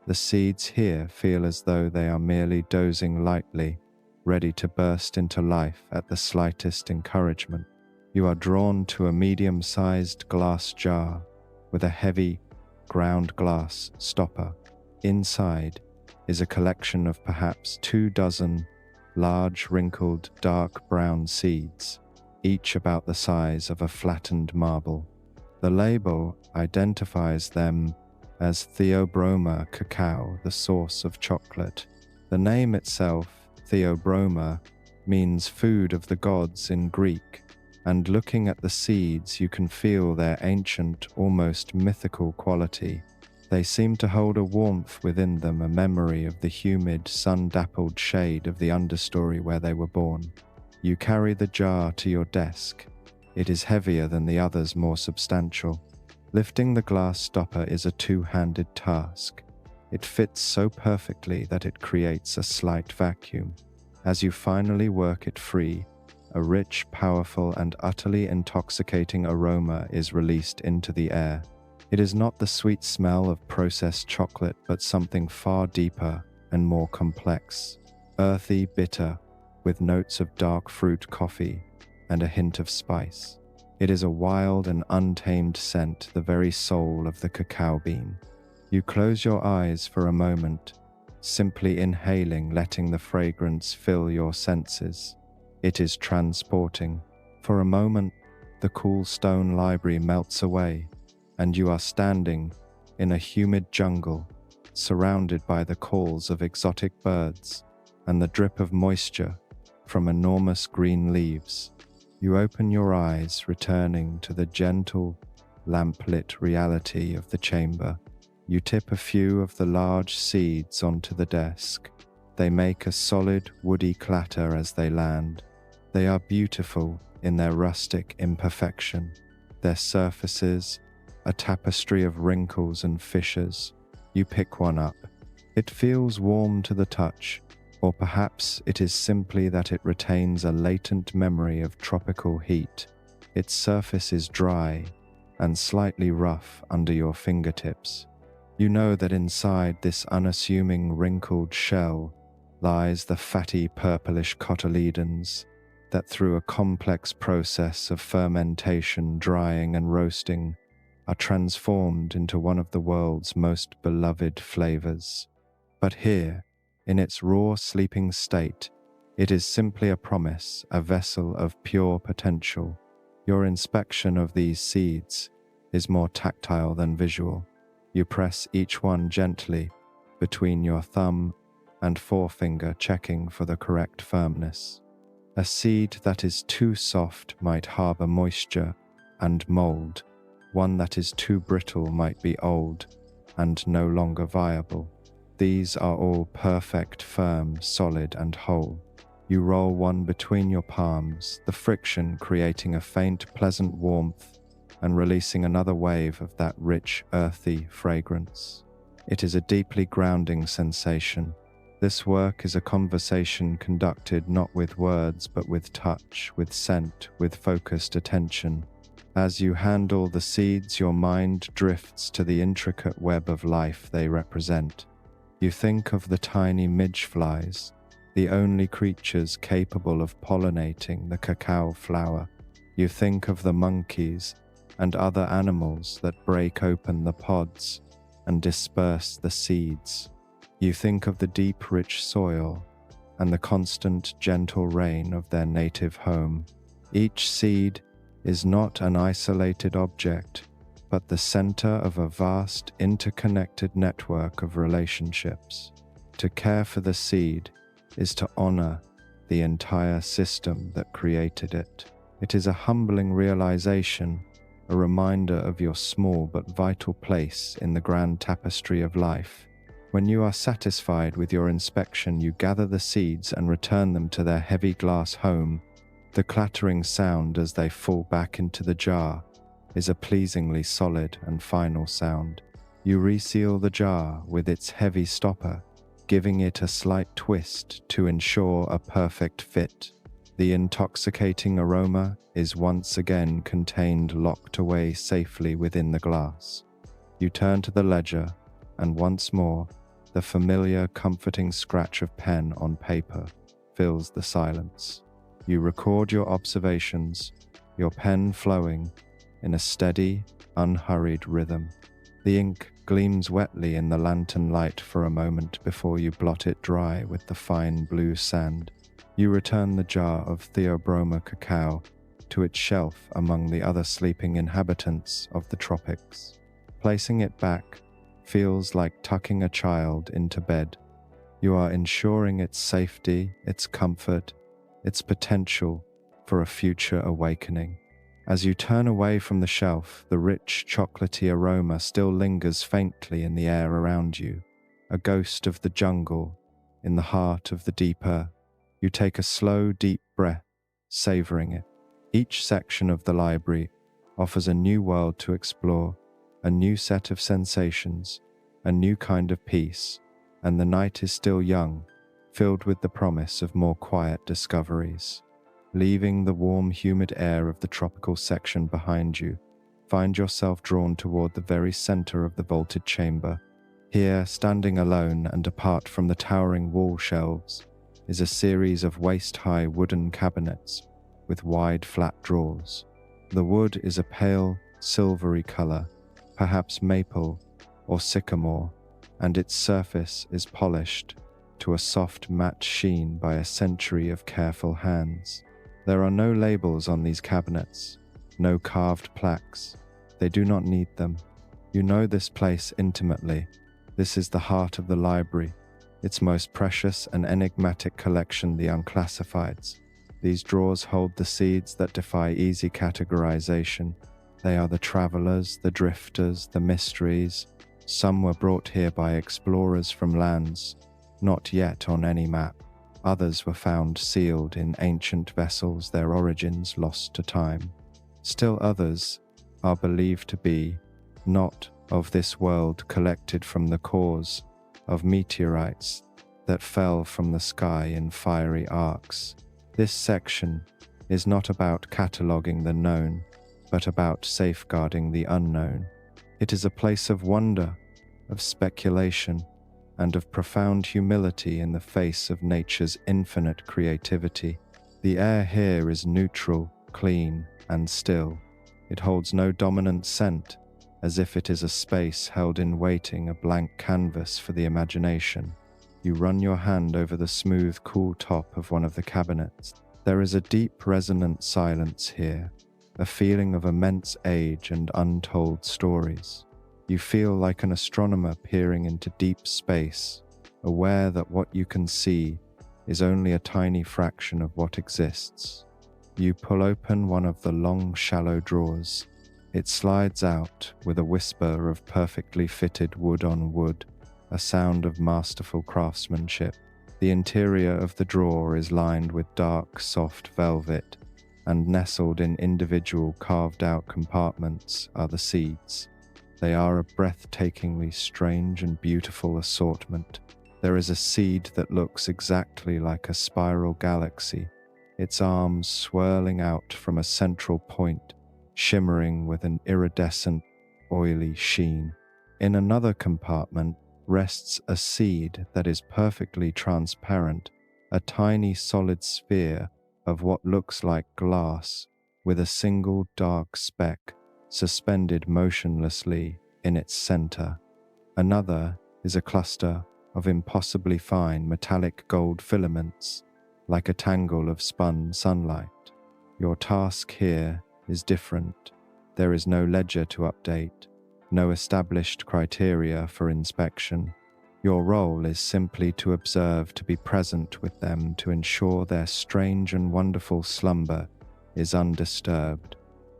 The seeds here feel as though they are merely dozing lightly, ready to burst into life at the slightest encouragement. You are drawn to a medium-sized glass jar with a heavy ground glass stopper. Inside is a collection of perhaps 24 large, wrinkled, dark brown seeds, each about the size of a flattened marble. The label identifies them as Theobroma cacao, the source of chocolate. The name itself, Theobroma, means food of the gods in Greek, and looking at the seeds you can feel their ancient, almost mythical quality. They seem to hold a warmth within them, a memory of the humid, sun-dappled shade of the understory where they were born. You carry the jar to your desk. It is heavier than the others, more substantial. Lifting the glass stopper is a two-handed task. It fits so perfectly that it creates a slight vacuum. As you finally work it free, a rich, powerful, and utterly intoxicating aroma is released into the air. It is not the sweet smell of processed chocolate, but something far deeper and more complex. Earthy, bitter, with notes of dark fruit coffee and a hint of spice. It is a wild and untamed scent, the very soul of the cacao bean. You close your eyes for a moment, simply inhaling, letting the fragrance fill your senses. It is transporting. For a moment, the cool stone library melts away, and you are standing in a humid jungle, surrounded by the calls of exotic birds and the drip of moisture from enormous green leaves. You open your eyes, returning to the gentle, lamp-lit reality of the chamber. You tip a few of the large seeds onto the desk. They make a solid, woody clatter as they land. They are beautiful in their rustic imperfection, their surfaces a tapestry of wrinkles and fissures. You pick one up. It feels warm to the touch, or perhaps it is simply that it retains a latent memory of tropical heat. Its surface is dry and slightly rough under your fingertips. You know that inside this unassuming wrinkled shell lies the fatty purplish cotyledons that, through a complex process of fermentation, drying, and roasting, are transformed into one of the world's most beloved flavors. But here, in its raw, sleeping state, it is simply a promise, a vessel of pure potential. Your inspection of these seeds is more tactile than visual. You press each one gently between your thumb and forefinger, checking for the correct firmness. A seed that is too soft might harbor moisture and mold. One that is too brittle might be old and no longer viable. These are all perfect, firm, solid, and whole. You roll one between your palms, the friction creating a faint, pleasant warmth and releasing another wave of that rich, earthy fragrance. It is a deeply grounding sensation. This work is a conversation conducted not with words, but with touch, with scent, with focused attention. As you handle the seeds, your mind drifts to the intricate web of life they represent. You think of the tiny midge flies, the only creatures capable of pollinating the cacao flower. You think of the monkeys and other animals that break open the pods and disperse the seeds. You think of the deep, rich soil and the constant, gentle rain of their native home. Each seed is not an isolated object, but the center of a vast, interconnected network of relationships. To care for the seed is to honor the entire system that created it. It is a humbling realization, a reminder of your small but vital place in the grand tapestry of life. When you are satisfied with your inspection, you gather the seeds and return them to their heavy glass home. The clattering sound as they fall back into the jar is a pleasingly solid and final sound. You reseal the jar with its heavy stopper, giving it a slight twist to ensure a perfect fit. The intoxicating aroma is once again contained, locked away safely within the glass. You turn to the ledger, and once more, The familiar, comforting scratch of pen on paper fills the silence. You record your observations, your pen flowing in a steady, unhurried rhythm. The ink gleams wetly in the lantern light for a moment before you blot it dry with the fine blue sand. You return the jar of Theobroma cacao to its shelf among the other sleeping inhabitants of the tropics. Placing it back feels like tucking a child into bed. You are ensuring its safety, its comfort, its potential for a future awakening. As you turn away from the shelf, the rich chocolatey aroma still lingers faintly in the air around you, a ghost of the jungle in the heart of the deep earth. You take a slow, deep breath, savoring it. Each section of the library offers a new world to explore, a new set of sensations, a new kind of peace, and the night is still young, filled with the promise of more quiet discoveries. Leaving the warm, humid air of the tropical section behind you, find yourself drawn toward the very center of the vaulted chamber. Here, standing alone and apart from the towering wall shelves, is a series of waist-high wooden cabinets with wide, flat drawers. The wood is a pale, silvery color, perhaps maple or sycamore, and its surface is polished to a soft matte sheen by a century of careful hands. There are no labels on these cabinets, no carved plaques. They do not need them. You know this place intimately. This is the heart of the library, its most precious and enigmatic collection, the unclassifieds. These drawers hold the seeds that defy easy categorization. They are the travelers, the drifters, the mysteries. Some were brought here by explorers from lands not yet on any map. Others were found sealed in ancient vessels, their origins lost to time. Still others are believed to be not of this world, collected from the cores of meteorites that fell from the sky in fiery arcs. This section is not about cataloguing the known, but about safeguarding the unknown. It is a place of wonder, of speculation, and of profound humility in the face of nature's infinite creativity. The air here is neutral, clean, and still. It holds no dominant scent, as if it is a space held in waiting, a blank canvas for the imagination. You run your hand over the smooth, cool top of one of the cabinets. There is a deep, resonant silence here, a feeling of immense age and untold stories. You feel like an astronomer peering into deep space, aware that what you can see is only a tiny fraction of what exists. You pull open one of the long, shallow drawers. It slides out with a whisper of perfectly fitted wood on wood, a sound of masterful craftsmanship. The interior of the drawer is lined with dark, soft velvet, and nestled in individual carved-out compartments are the seeds. They are a breathtakingly strange and beautiful assortment. There is a seed that looks exactly like a spiral galaxy, its arms swirling out from a central point, shimmering with an iridescent, oily sheen. In another compartment rests a seed that is perfectly transparent, a tiny solid sphere of what looks like glass, with a single dark speck suspended motionlessly in its center. Another is a cluster of impossibly fine metallic gold filaments, like a tangle of spun sunlight. Your task here is different. There is no ledger to update, no established criteria for inspection. Your role is simply to observe, to be present with them, to ensure their strange and wonderful slumber is undisturbed.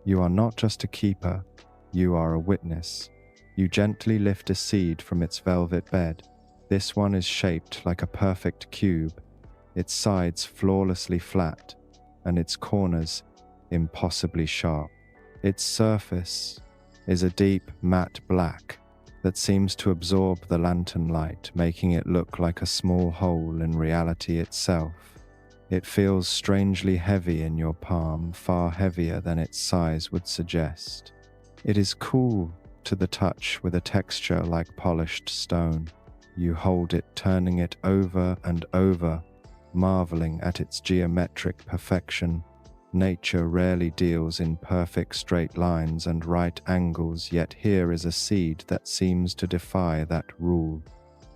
You are not just a keeper, you are a witness. You gently lift a seed from its velvet bed. This one is shaped like a perfect cube, its sides flawlessly flat, and its corners impossibly sharp. Its surface is a deep, matte black that seems to absorb the lantern light, making it look like a small hole in reality itself. It feels strangely heavy in your palm, far heavier than its size would suggest. It is cool to the touch, with a texture like polished stone. You hold it, turning it over and over, marveling at its geometric perfection. Nature rarely deals in perfect straight lines and right angles, yet here is a seed that seems to defy that rule.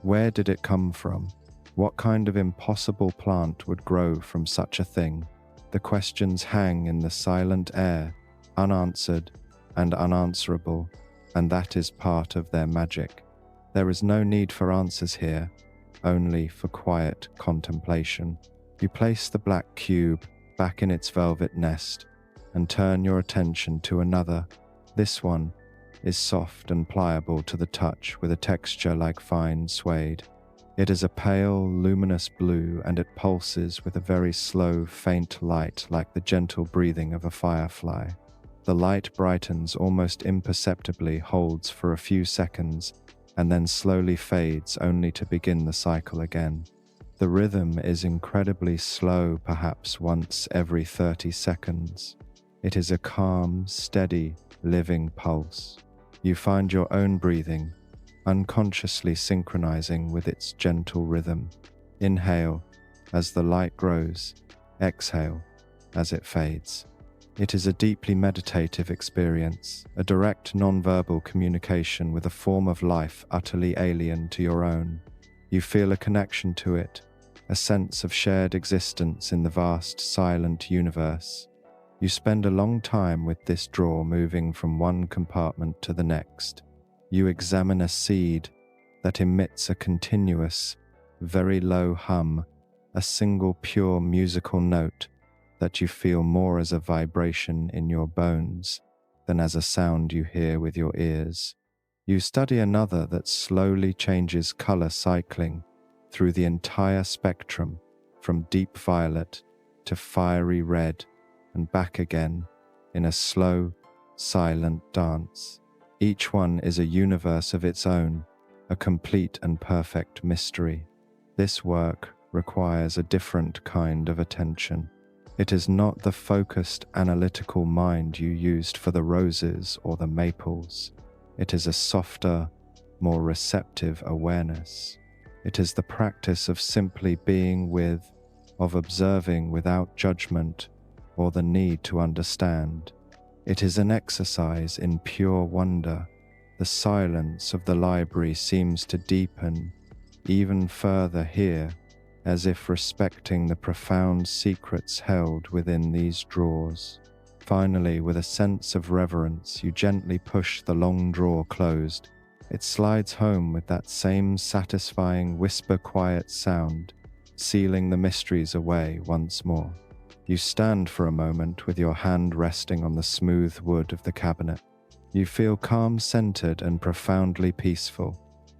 Where did it come from? What kind of impossible plant would grow from such a thing? The questions hang in the silent air, unanswered and unanswerable, and that is part of their magic. There is no need for answers here, only for quiet contemplation. You place the black cube back in its velvet nest and turn your attention to another. This one is soft and pliable to the touch, with a texture like fine suede. It is a pale, luminous blue, and it pulses with a very slow, faint light like the gentle breathing of a firefly. The light brightens almost imperceptibly, holds for a few seconds, and then slowly fades, only to begin the cycle again. The rhythm is incredibly slow, perhaps once every 30 seconds. It is a calm, steady, living pulse. You find your own breathing, unconsciously synchronizing with its gentle rhythm. Inhale as the light grows, exhale as it fades. It is a deeply meditative experience, a direct non-verbal communication with a form of life utterly alien to your own. You feel a connection to it, a sense of shared existence in the vast, silent universe. You spend a long time with this drawer, moving from one compartment to the next. You examine a seed that emits a continuous, very low hum, a single pure musical note that you feel more as a vibration in your bones than as a sound you hear with your ears. You study another that slowly changes color, cycling through the entire spectrum, from deep violet to fiery red and back again in a slow, silent dance. Each one is a universe of its own, a complete and perfect mystery. This work requires a different kind of attention. It is not the focused, analytical mind you used for the roses or the maples. It is a softer, more receptive awareness. It is the practice of simply being with, of observing without judgment or the need to understand. It is an exercise in pure wonder. The silence of the library seems to deepen even further here, as if respecting the profound secrets held within these drawers. Finally, with a sense of reverence, you gently push the long drawer closed. It slides home with that same satisfying whisper-quiet sound, sealing the mysteries away once more. You stand for a moment with your hand resting on the smooth wood of the cabinet. You feel calm, centered, and profoundly peaceful.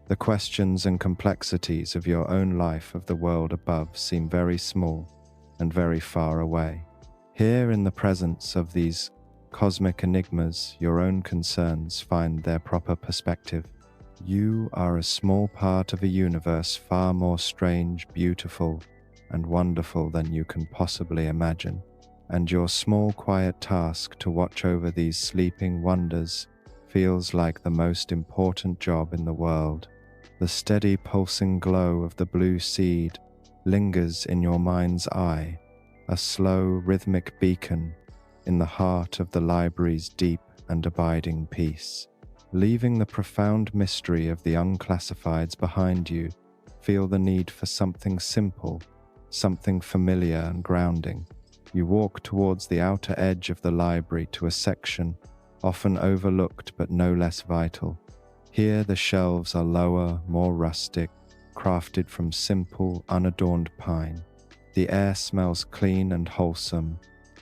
The questions and complexities of your own life, of the world above, seem very small and very far away. Here, in the presence of these cosmic enigmas, your own concerns find their proper perspective. You are a small part of a universe far more strange, beautiful, and wonderful than you can possibly imagine, and your small, quiet task to watch over these sleeping wonders feels like the most important job in the world. The steady, pulsing glow of the blue seed lingers in your mind's eye, a slow, rhythmic beacon in the heart of the library's deep and abiding peace. Leaving the profound mystery of the unclassifieds behind you, feel the need for something simple, something familiar and grounding. You walk towards the outer edge of the library to a section often overlooked but no less vital. Here the shelves are lower, more rustic, crafted from simple, unadorned pine. The air smells clean and wholesome,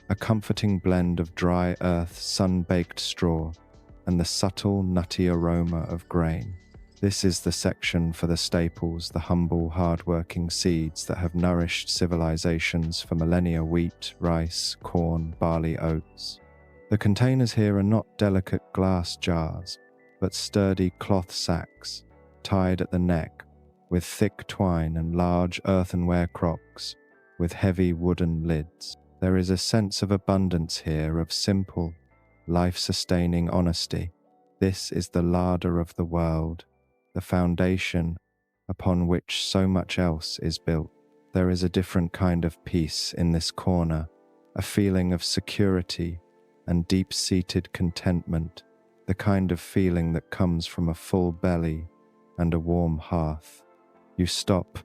a comforting blend of dry earth, sun-baked straw, and the subtle, nutty aroma of grain. This is the section for the staples, the humble, hard-working seeds that have nourished civilizations for millennia: wheat, rice, corn, barley, oats. The containers here are not delicate glass jars, but sturdy cloth sacks, tied at the neck with thick twine, and large earthenware crocks with heavy wooden lids. There is a sense of abundance here, of simple, life-sustaining honesty. This is the larder of the world, the foundation upon which so much else is built. There is a different kind of peace in this corner, a feeling of security and deep-seated contentment, the kind of feeling that comes from a full belly and a warm hearth. You stop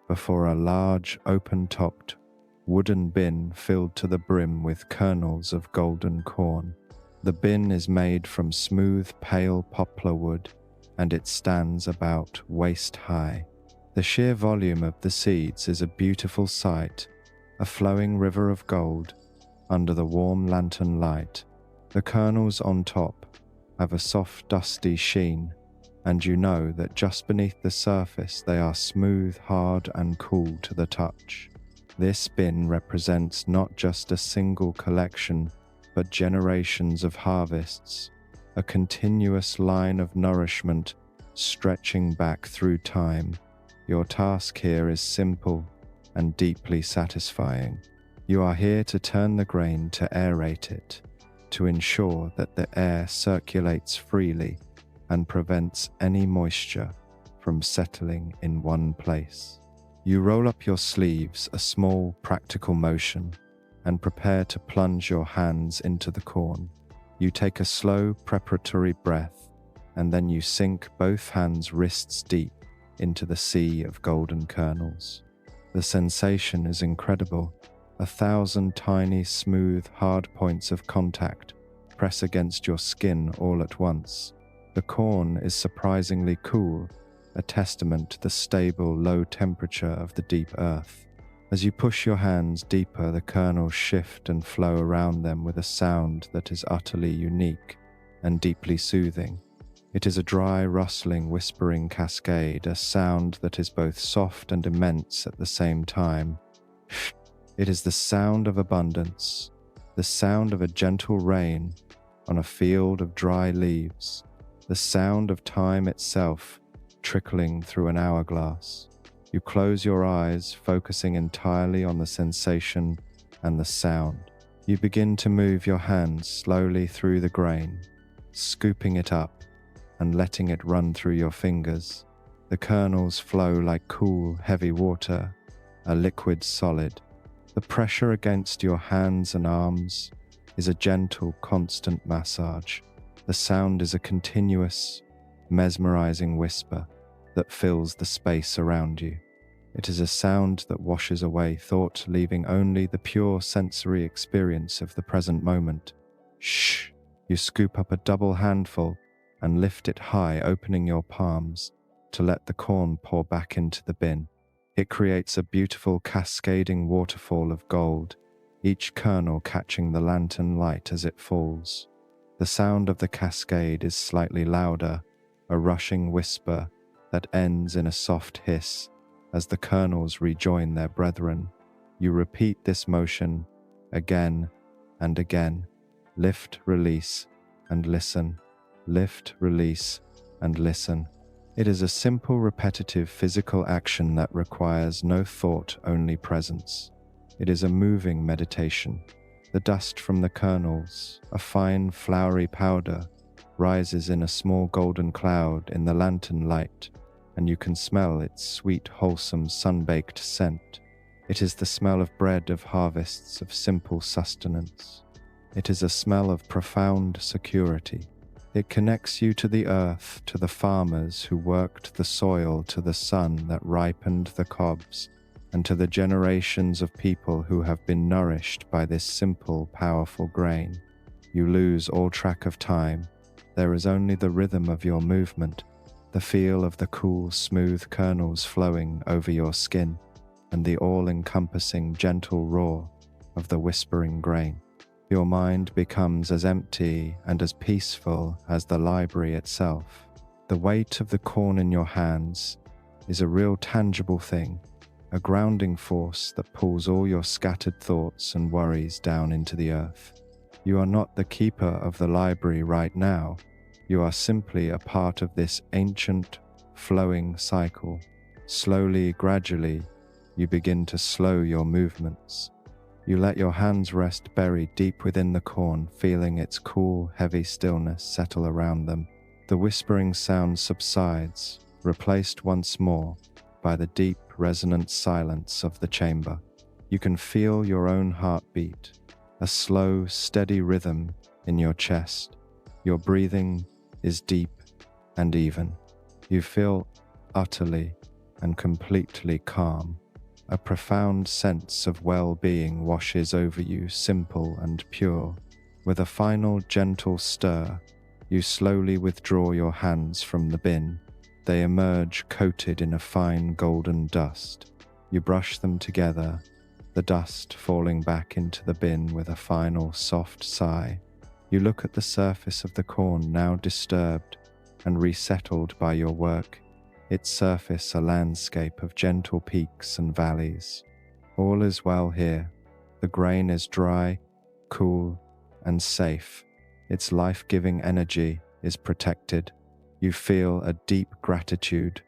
before a large, open-topped wooden bin filled to the brim with kernels of golden corn. The bin is made from smooth, pale poplar wood, and it stands about waist-high. The sheer volume of the seeds is a beautiful sight, a flowing river of gold under the warm lantern light. The kernels on top have a soft, dusty sheen, and you know that just beneath the surface they are smooth, hard, and cool to the touch. This bin represents not just a single collection, but generations of harvests, a continuous line of nourishment stretching back through time. Your task here is simple and deeply satisfying. You are here to turn the grain to aerate it, to ensure that the air circulates freely and prevents any moisture from settling in one place. You roll up your sleeves, a small practical motion, and prepare to plunge your hands into the corn. You take a slow preparatory breath, and then you sink both hands wrists deep into the sea of golden kernels. The sensation is incredible. 1,000 tiny, smooth, hard points of contact press against your skin all at once. The corn is surprisingly cool, a testament to the stable, low temperature of the deep earth. As you push your hands deeper, the kernels shift and flow around them with a sound that is utterly unique and deeply soothing. It is a dry, rustling, whispering cascade, a sound that is both soft and immense at the same time. It is the sound of abundance, the sound of a gentle rain on a field of dry leaves, the sound of time itself trickling through an hourglass. You close your eyes, focusing entirely on the sensation and the sound. You begin to move your hands slowly through the grain, scooping it up and letting it run through your fingers. The kernels flow like cool, heavy water, a liquid solid. The pressure against your hands and arms is a gentle, constant massage. The sound is a continuous, mesmerizing whisper that fills the space around you. It is a sound that washes away thought, leaving only the pure sensory experience of the present moment. Shh! You scoop up a double handful and lift it high, opening your palms to let the corn pour back into the bin. It creates a beautiful cascading waterfall of gold, each kernel catching the lantern light as it falls. The sound of the cascade is slightly louder, a rushing whisper that ends in a soft hiss as the kernels rejoin their brethren. You repeat this motion again and again. Lift, release, and listen. Lift, release, and listen. It is a simple, repetitive physical action that requires no thought, only presence. It is a moving meditation. The dust from the kernels, a fine, floury powder, rises in a small golden cloud in the lantern light, and you can smell its sweet, wholesome, sun-baked scent. It is the smell of bread, of harvests, of simple sustenance. It is a smell of profound security. It connects you to the earth, to the farmers who worked the soil, to the sun that ripened the cobs, and to the generations of people who have been nourished by this simple, powerful grain. You lose all track of time. There is only the rhythm of your movement, the feel of the cool, smooth kernels flowing over your skin, and the all-encompassing, gentle roar of the whispering grain. Your mind becomes as empty and as peaceful as the library itself. The weight of the corn in your hands is a real tangible thing, a grounding force that pulls all your scattered thoughts and worries down into the earth. You are not the keeper of the library right now. You are simply a part of this ancient, flowing cycle. Slowly, gradually, you begin to slow your movements. You let your hands rest buried deep within the corn, feeling its cool, heavy stillness settle around them. The whispering sound subsides, replaced once more by the deep, resonant silence of the chamber. You can feel your own heartbeat, a slow, steady rhythm in your chest. Your breathing is deep and even. You feel utterly and completely calm. A profound sense of well-being washes over you, simple and pure. With a final gentle stir, you slowly withdraw your hands from the bin. They emerge coated in a fine golden dust. You brush them together, the dust falling back into the bin with a final soft sigh. You look at the surface of the corn, now disturbed and resettled by your work, its surface a landscape of gentle peaks and valleys. All is well here. The grain is dry, cool, and safe. Its life-giving energy is protected. You feel a deep gratitude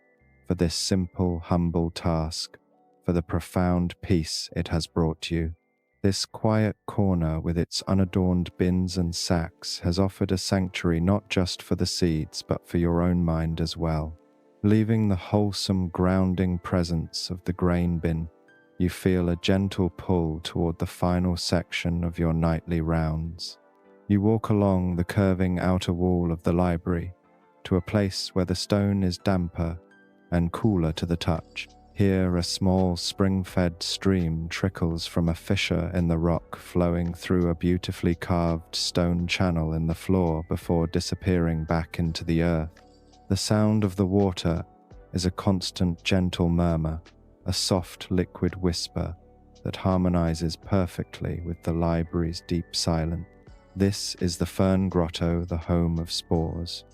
for this simple, humble task, for the profound peace it has brought you. This quiet corner with its unadorned bins and sacks has offered a sanctuary not just for the seeds, but for your own mind as well. Leaving the wholesome, grounding presence of the grain bin, you feel a gentle pull toward the final section of your nightly rounds. You walk along the curving outer wall of the library to a place where the stone is damper and cooler to the touch. Here a small spring-fed stream trickles from a fissure in the rock, flowing through a beautifully carved stone channel in the floor before disappearing back into the earth. The sound of the water is a constant gentle murmur, a soft liquid whisper that harmonizes perfectly with the library's deep silence. This is the Fern Grotto, the home of spores.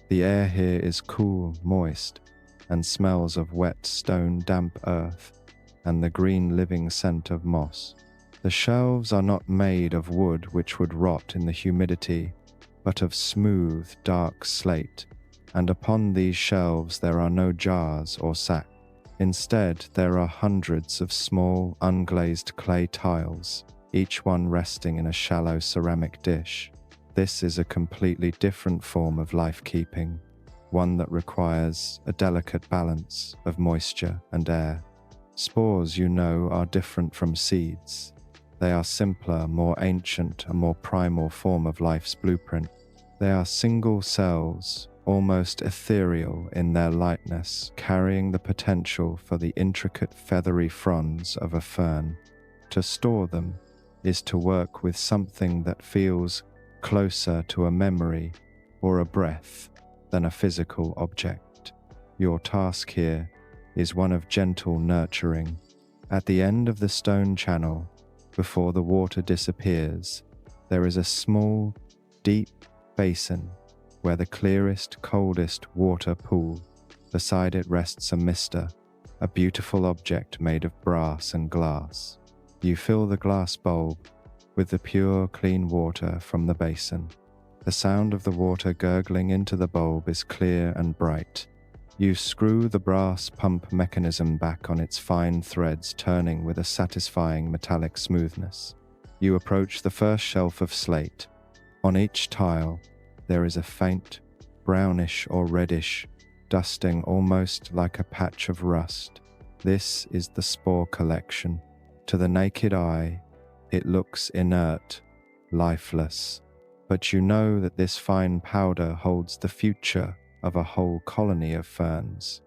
The air here is cool, moist, and smells of wet stone, damp earth, and the green living scent of moss. The shelves are not made of wood which would rot in the humidity, but of smooth, dark slate, and upon these shelves there are no jars or sacks. Instead, there are hundreds of small, unglazed clay tiles, each one resting in a shallow ceramic dish. This is a completely different form of life-keeping, one that requires a delicate balance of moisture and air. Spores, you know, are different from seeds. They are simpler, more ancient, a more primal form of life's blueprint. They are single cells, almost ethereal in their lightness, carrying the potential for the intricate feathery fronds of a fern. To store them is to work with something that feels closer to a memory or a breath than a physical object. Your task here is one of gentle nurturing. At the end of the stone channel, before the water disappears, there is a small, deep basin where the clearest, coldest water pool. Beside it rests a mister, a beautiful object made of brass and glass. You fill the glass bulb with the pure, clean water from the basin. The sound of the water gurgling into the bulb is clear and bright. You screw the brass pump mechanism back on its fine threads, turning with a satisfying metallic smoothness. You approach the first shelf of slate. On each tile, there is a faint, brownish or reddish dusting, almost like a patch of rust. This is the spore collection. To the naked eye, it looks inert, lifeless, but you know that this fine powder holds the future of a whole colony of ferns.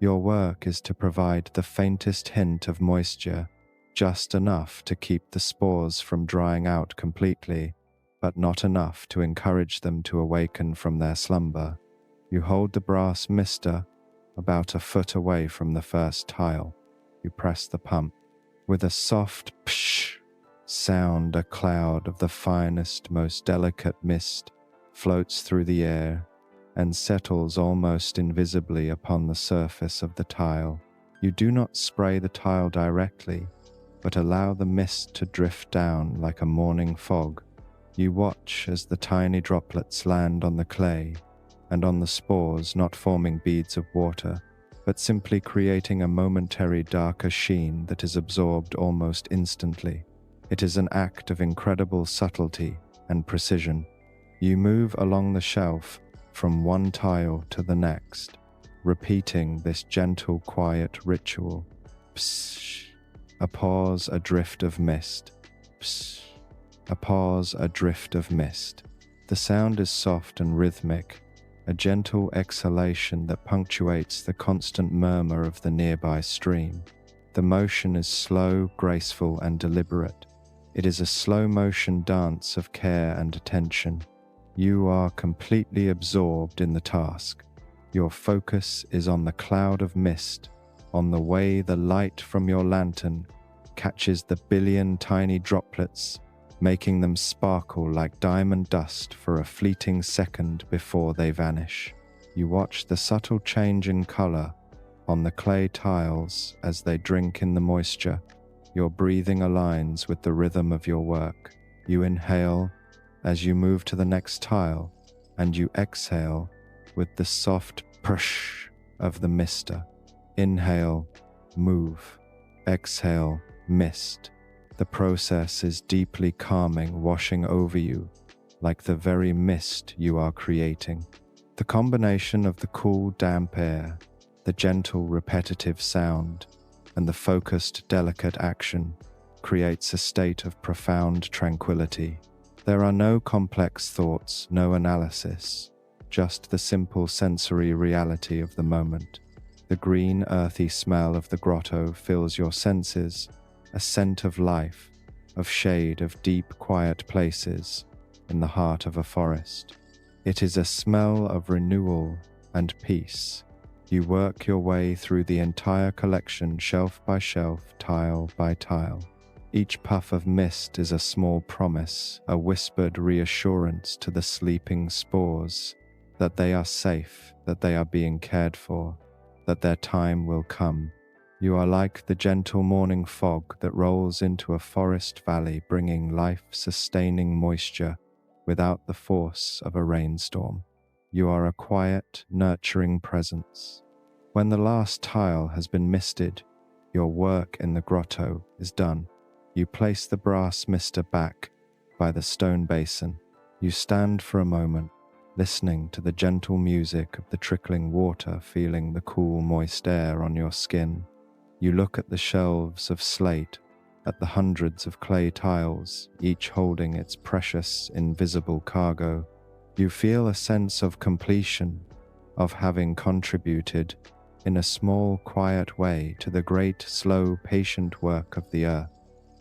Your work is to provide the faintest hint of moisture, just enough to keep the spores from drying out completely, but not enough to encourage them to awaken from their slumber. You hold the brass mister about a foot away from the first tile. You press the pump. With a soft psh sound, a cloud of the finest, most delicate mist floats through the air and settles almost invisibly upon the surface of the tile. You do not spray the tile directly, but allow the mist to drift down like a morning fog. You watch as the tiny droplets land on the clay and on the spores, not forming beads of water, but simply creating a momentary darker sheen that is absorbed almost instantly. It is an act of incredible subtlety and precision. You move along the shelf from one tile to the next, repeating this gentle, quiet ritual. Pssh. A pause, a drift of mist. Pssh. A pause, a drift of mist. The sound is soft and rhythmic, a gentle exhalation that punctuates the constant murmur of the nearby stream. The motion is slow, graceful, and deliberate. It is a slow-motion dance of care and attention. You are completely absorbed in the task. Your focus is on the cloud of mist, on the way the light from your lantern catches the billion tiny droplets, making them sparkle like diamond dust for a fleeting second before they vanish. You watch the subtle change in color on the clay tiles as they drink in the moisture. Your breathing aligns with the rhythm of your work. You inhale as you move to the next tile, and you exhale with the soft push of the mister. Inhale, move. Exhale, mist. The process is deeply calming, washing over you like the very mist you are creating. The combination of the cool, damp air, the gentle, repetitive sound, and the focused, delicate action creates a state of profound tranquility. There are no complex thoughts, no analysis, just the simple sensory reality of the moment. The green, earthy smell of the grotto fills your senses, a scent of life, of shade, of deep, quiet places in the heart of a forest. It is a smell of renewal and peace. You work your way through the entire collection, shelf by shelf, tile by tile. Each puff of mist is a small promise, a whispered reassurance to the sleeping spores that they are safe, that they are being cared for, that their time will come. You are like the gentle morning fog that rolls into a forest valley, bringing life-sustaining moisture without the force of a rainstorm. You are a quiet, nurturing presence. When the last tile has been misted, your work in the grotto is done. You place the brass mister back by the stone basin. You stand for a moment, listening to the gentle music of the trickling water, feeling the cool, moist air on your skin. You look at the shelves of slate, at the hundreds of clay tiles, each holding its precious, invisible cargo. You feel a sense of completion, of having contributed in a small, quiet way to the great, slow, patient work of the earth.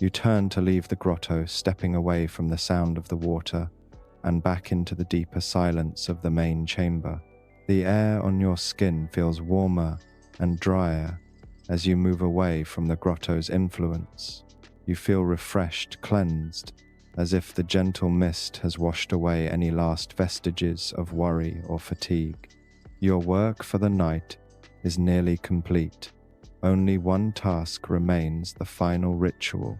You turn to leave the grotto, stepping away from the sound of the water and back into the deeper silence of the main chamber. The air on your skin feels warmer and drier as you move away from the grotto's influence. You feel refreshed, cleansed, as if the gentle mist has washed away any last vestiges of worry or fatigue. Your work for the night is nearly complete. Only one task remains, the final ritual,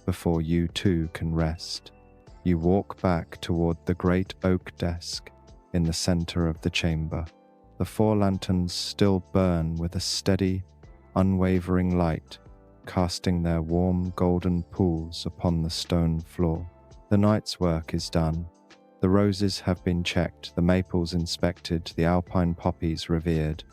before you too can rest. You walk back toward the great oak desk in the center of the chamber. The 4 lanterns still burn with a steady, unwavering light, casting their warm golden pools upon the stone floor. The night's work is done. The roses have been checked, the maples inspected, the alpine poppies revered.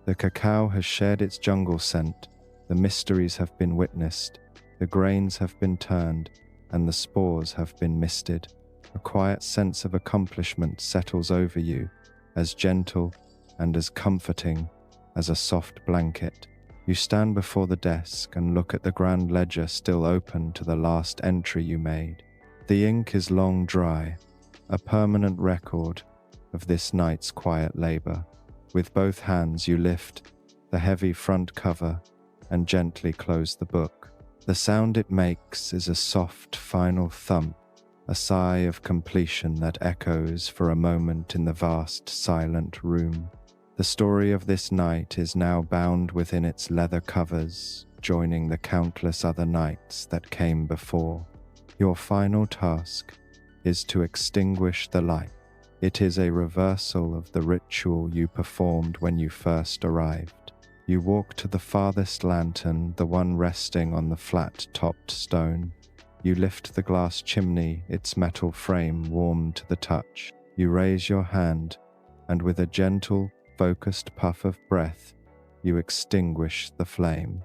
The cacao has shared its jungle scent, the mysteries have been witnessed, the grains have been turned, and the spores have been misted. A quiet sense of accomplishment settles over you, as gentle and as comforting as a soft blanket. You stand before the desk and look at the grand ledger still open to the last entry you made. The ink is long dry, a permanent record of this night's quiet labor. With both hands you lift the heavy front cover and gently close the book. The sound it makes is a soft, final thump, a sigh of completion that echoes for a moment in the vast, silent room. The story of this night is now bound within its leather covers, joining the countless other nights that came before. Your final task is to extinguish the light. It is a reversal of the ritual you performed when you first arrived. You walk to the farthest lantern, the one resting on the flat-topped stone. You lift the glass chimney, its metal frame warm to the touch. You raise your hand, and with a gentle, focused puff of breath, you extinguish the flame.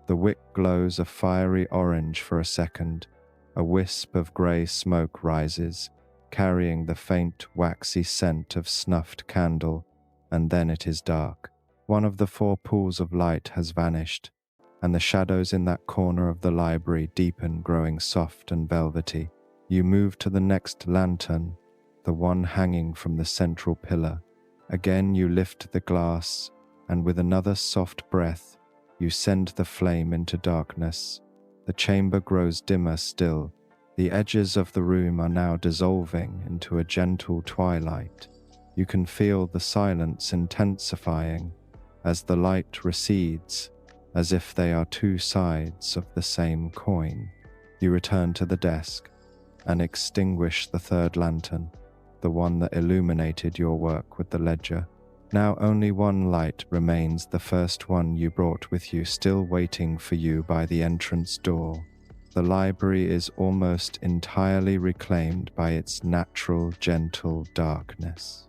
The wick glows a fiery orange for a second. A wisp of grey smoke rises, carrying the faint, waxy scent of snuffed candle, and then it is dark. One of the 4 pools of light has vanished, and the shadows in that corner of the library deepen, growing soft and velvety. You move to the next lantern, the one hanging from the central pillar. Again you lift the glass, and with another soft breath, you send the flame into darkness. The chamber grows dimmer still. The edges of the room are now dissolving into a gentle twilight. You can feel the silence intensifying as the light recedes, as if they are 2 sides of the same coin. You return to the desk and extinguish the 3rd lantern, the one that illuminated your work with the ledger. Now only one light remains, the first one you brought with you, still waiting for you by the entrance door. The library is almost entirely reclaimed by its natural, gentle darkness.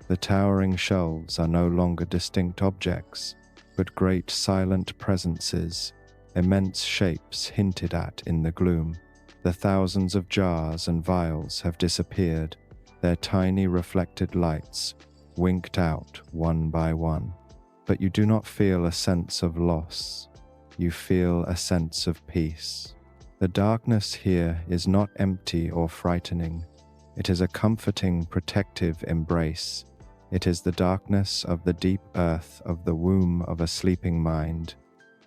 The towering shelves are no longer distinct objects, but great silent presences, immense shapes hinted at in the gloom. The thousands of jars and vials have disappeared, their tiny reflected lights winked out one by one. But you do not feel a sense of loss. You feel a sense of peace. The darkness here is not empty or frightening. It is a comforting, protective embrace. It is the darkness of the deep earth of the womb of a sleeping mind.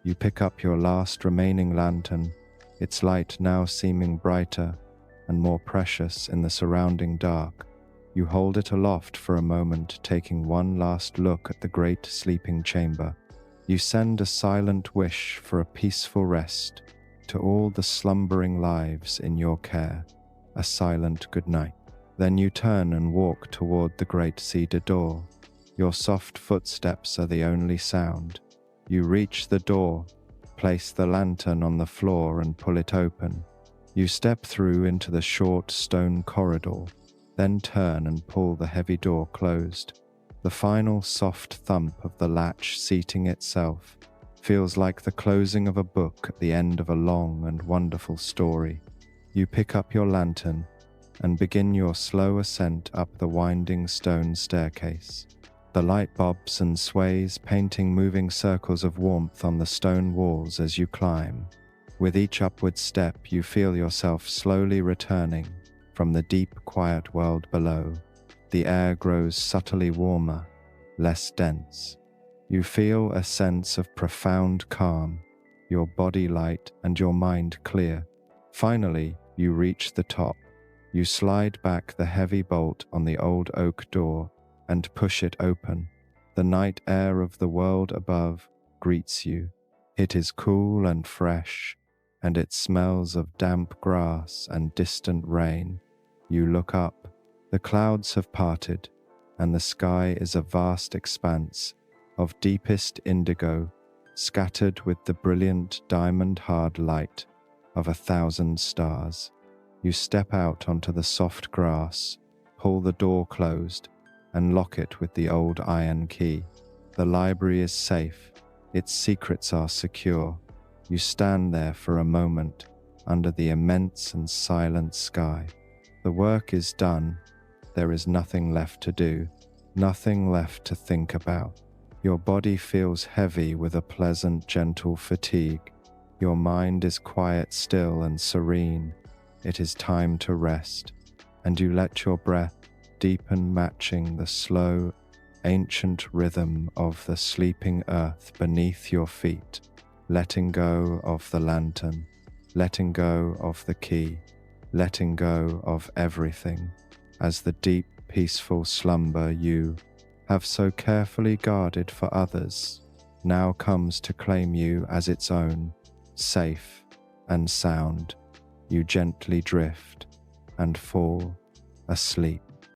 You pick up your last remaining lantern, its light now seeming brighter and more precious in the surrounding dark. You hold it aloft for a moment, taking one last look at the great sleeping chamber. You send a silent wish for a peaceful rest to all the slumbering lives in your care, a silent good night. Then you turn and walk toward the great cedar door. Your soft footsteps are the only sound. You reach the door, place the lantern on the floor and pull it open. You step through into the short stone corridor, then turn and pull the heavy door closed. The final soft thump of the latch seating itself feels like the closing of a book at the end of a long and wonderful story. You pick up your lantern and begin your slow ascent up the winding stone staircase. The light bobs and sways, painting moving circles of warmth on the stone walls as you climb. With each upward step, you feel yourself slowly returning from the deep, quiet world below. The air grows subtly warmer, less dense. You feel a sense of profound calm, your body light and your mind clear. Finally, you reach the top. You slide back the heavy bolt on the old oak door and push it open. The night air of the world above greets you. It is cool and fresh, and it smells of damp grass and distant rain. You look up. The clouds have parted, and the sky is a vast expanse of deepest indigo, scattered with the brilliant diamond-hard light of 1,000 stars. You step out onto the soft grass, pull the door closed, and lock it with the old iron key. The library is safe. Its secrets are secure. You stand there for a moment under the immense and silent sky. The work is done. There is nothing left to do, nothing left to think about. Your body feels heavy with a pleasant, gentle fatigue. Your mind is quiet, still, and serene. It is time to rest, and you let your breath deepen, matching the slow, ancient rhythm of the sleeping earth beneath your feet, letting go of the lantern, letting go of the key, letting go of everything, as the deep, peaceful slumber you have so carefully guarded for others now comes to claim you as its own, safe and sound. You gently drift and fall asleep.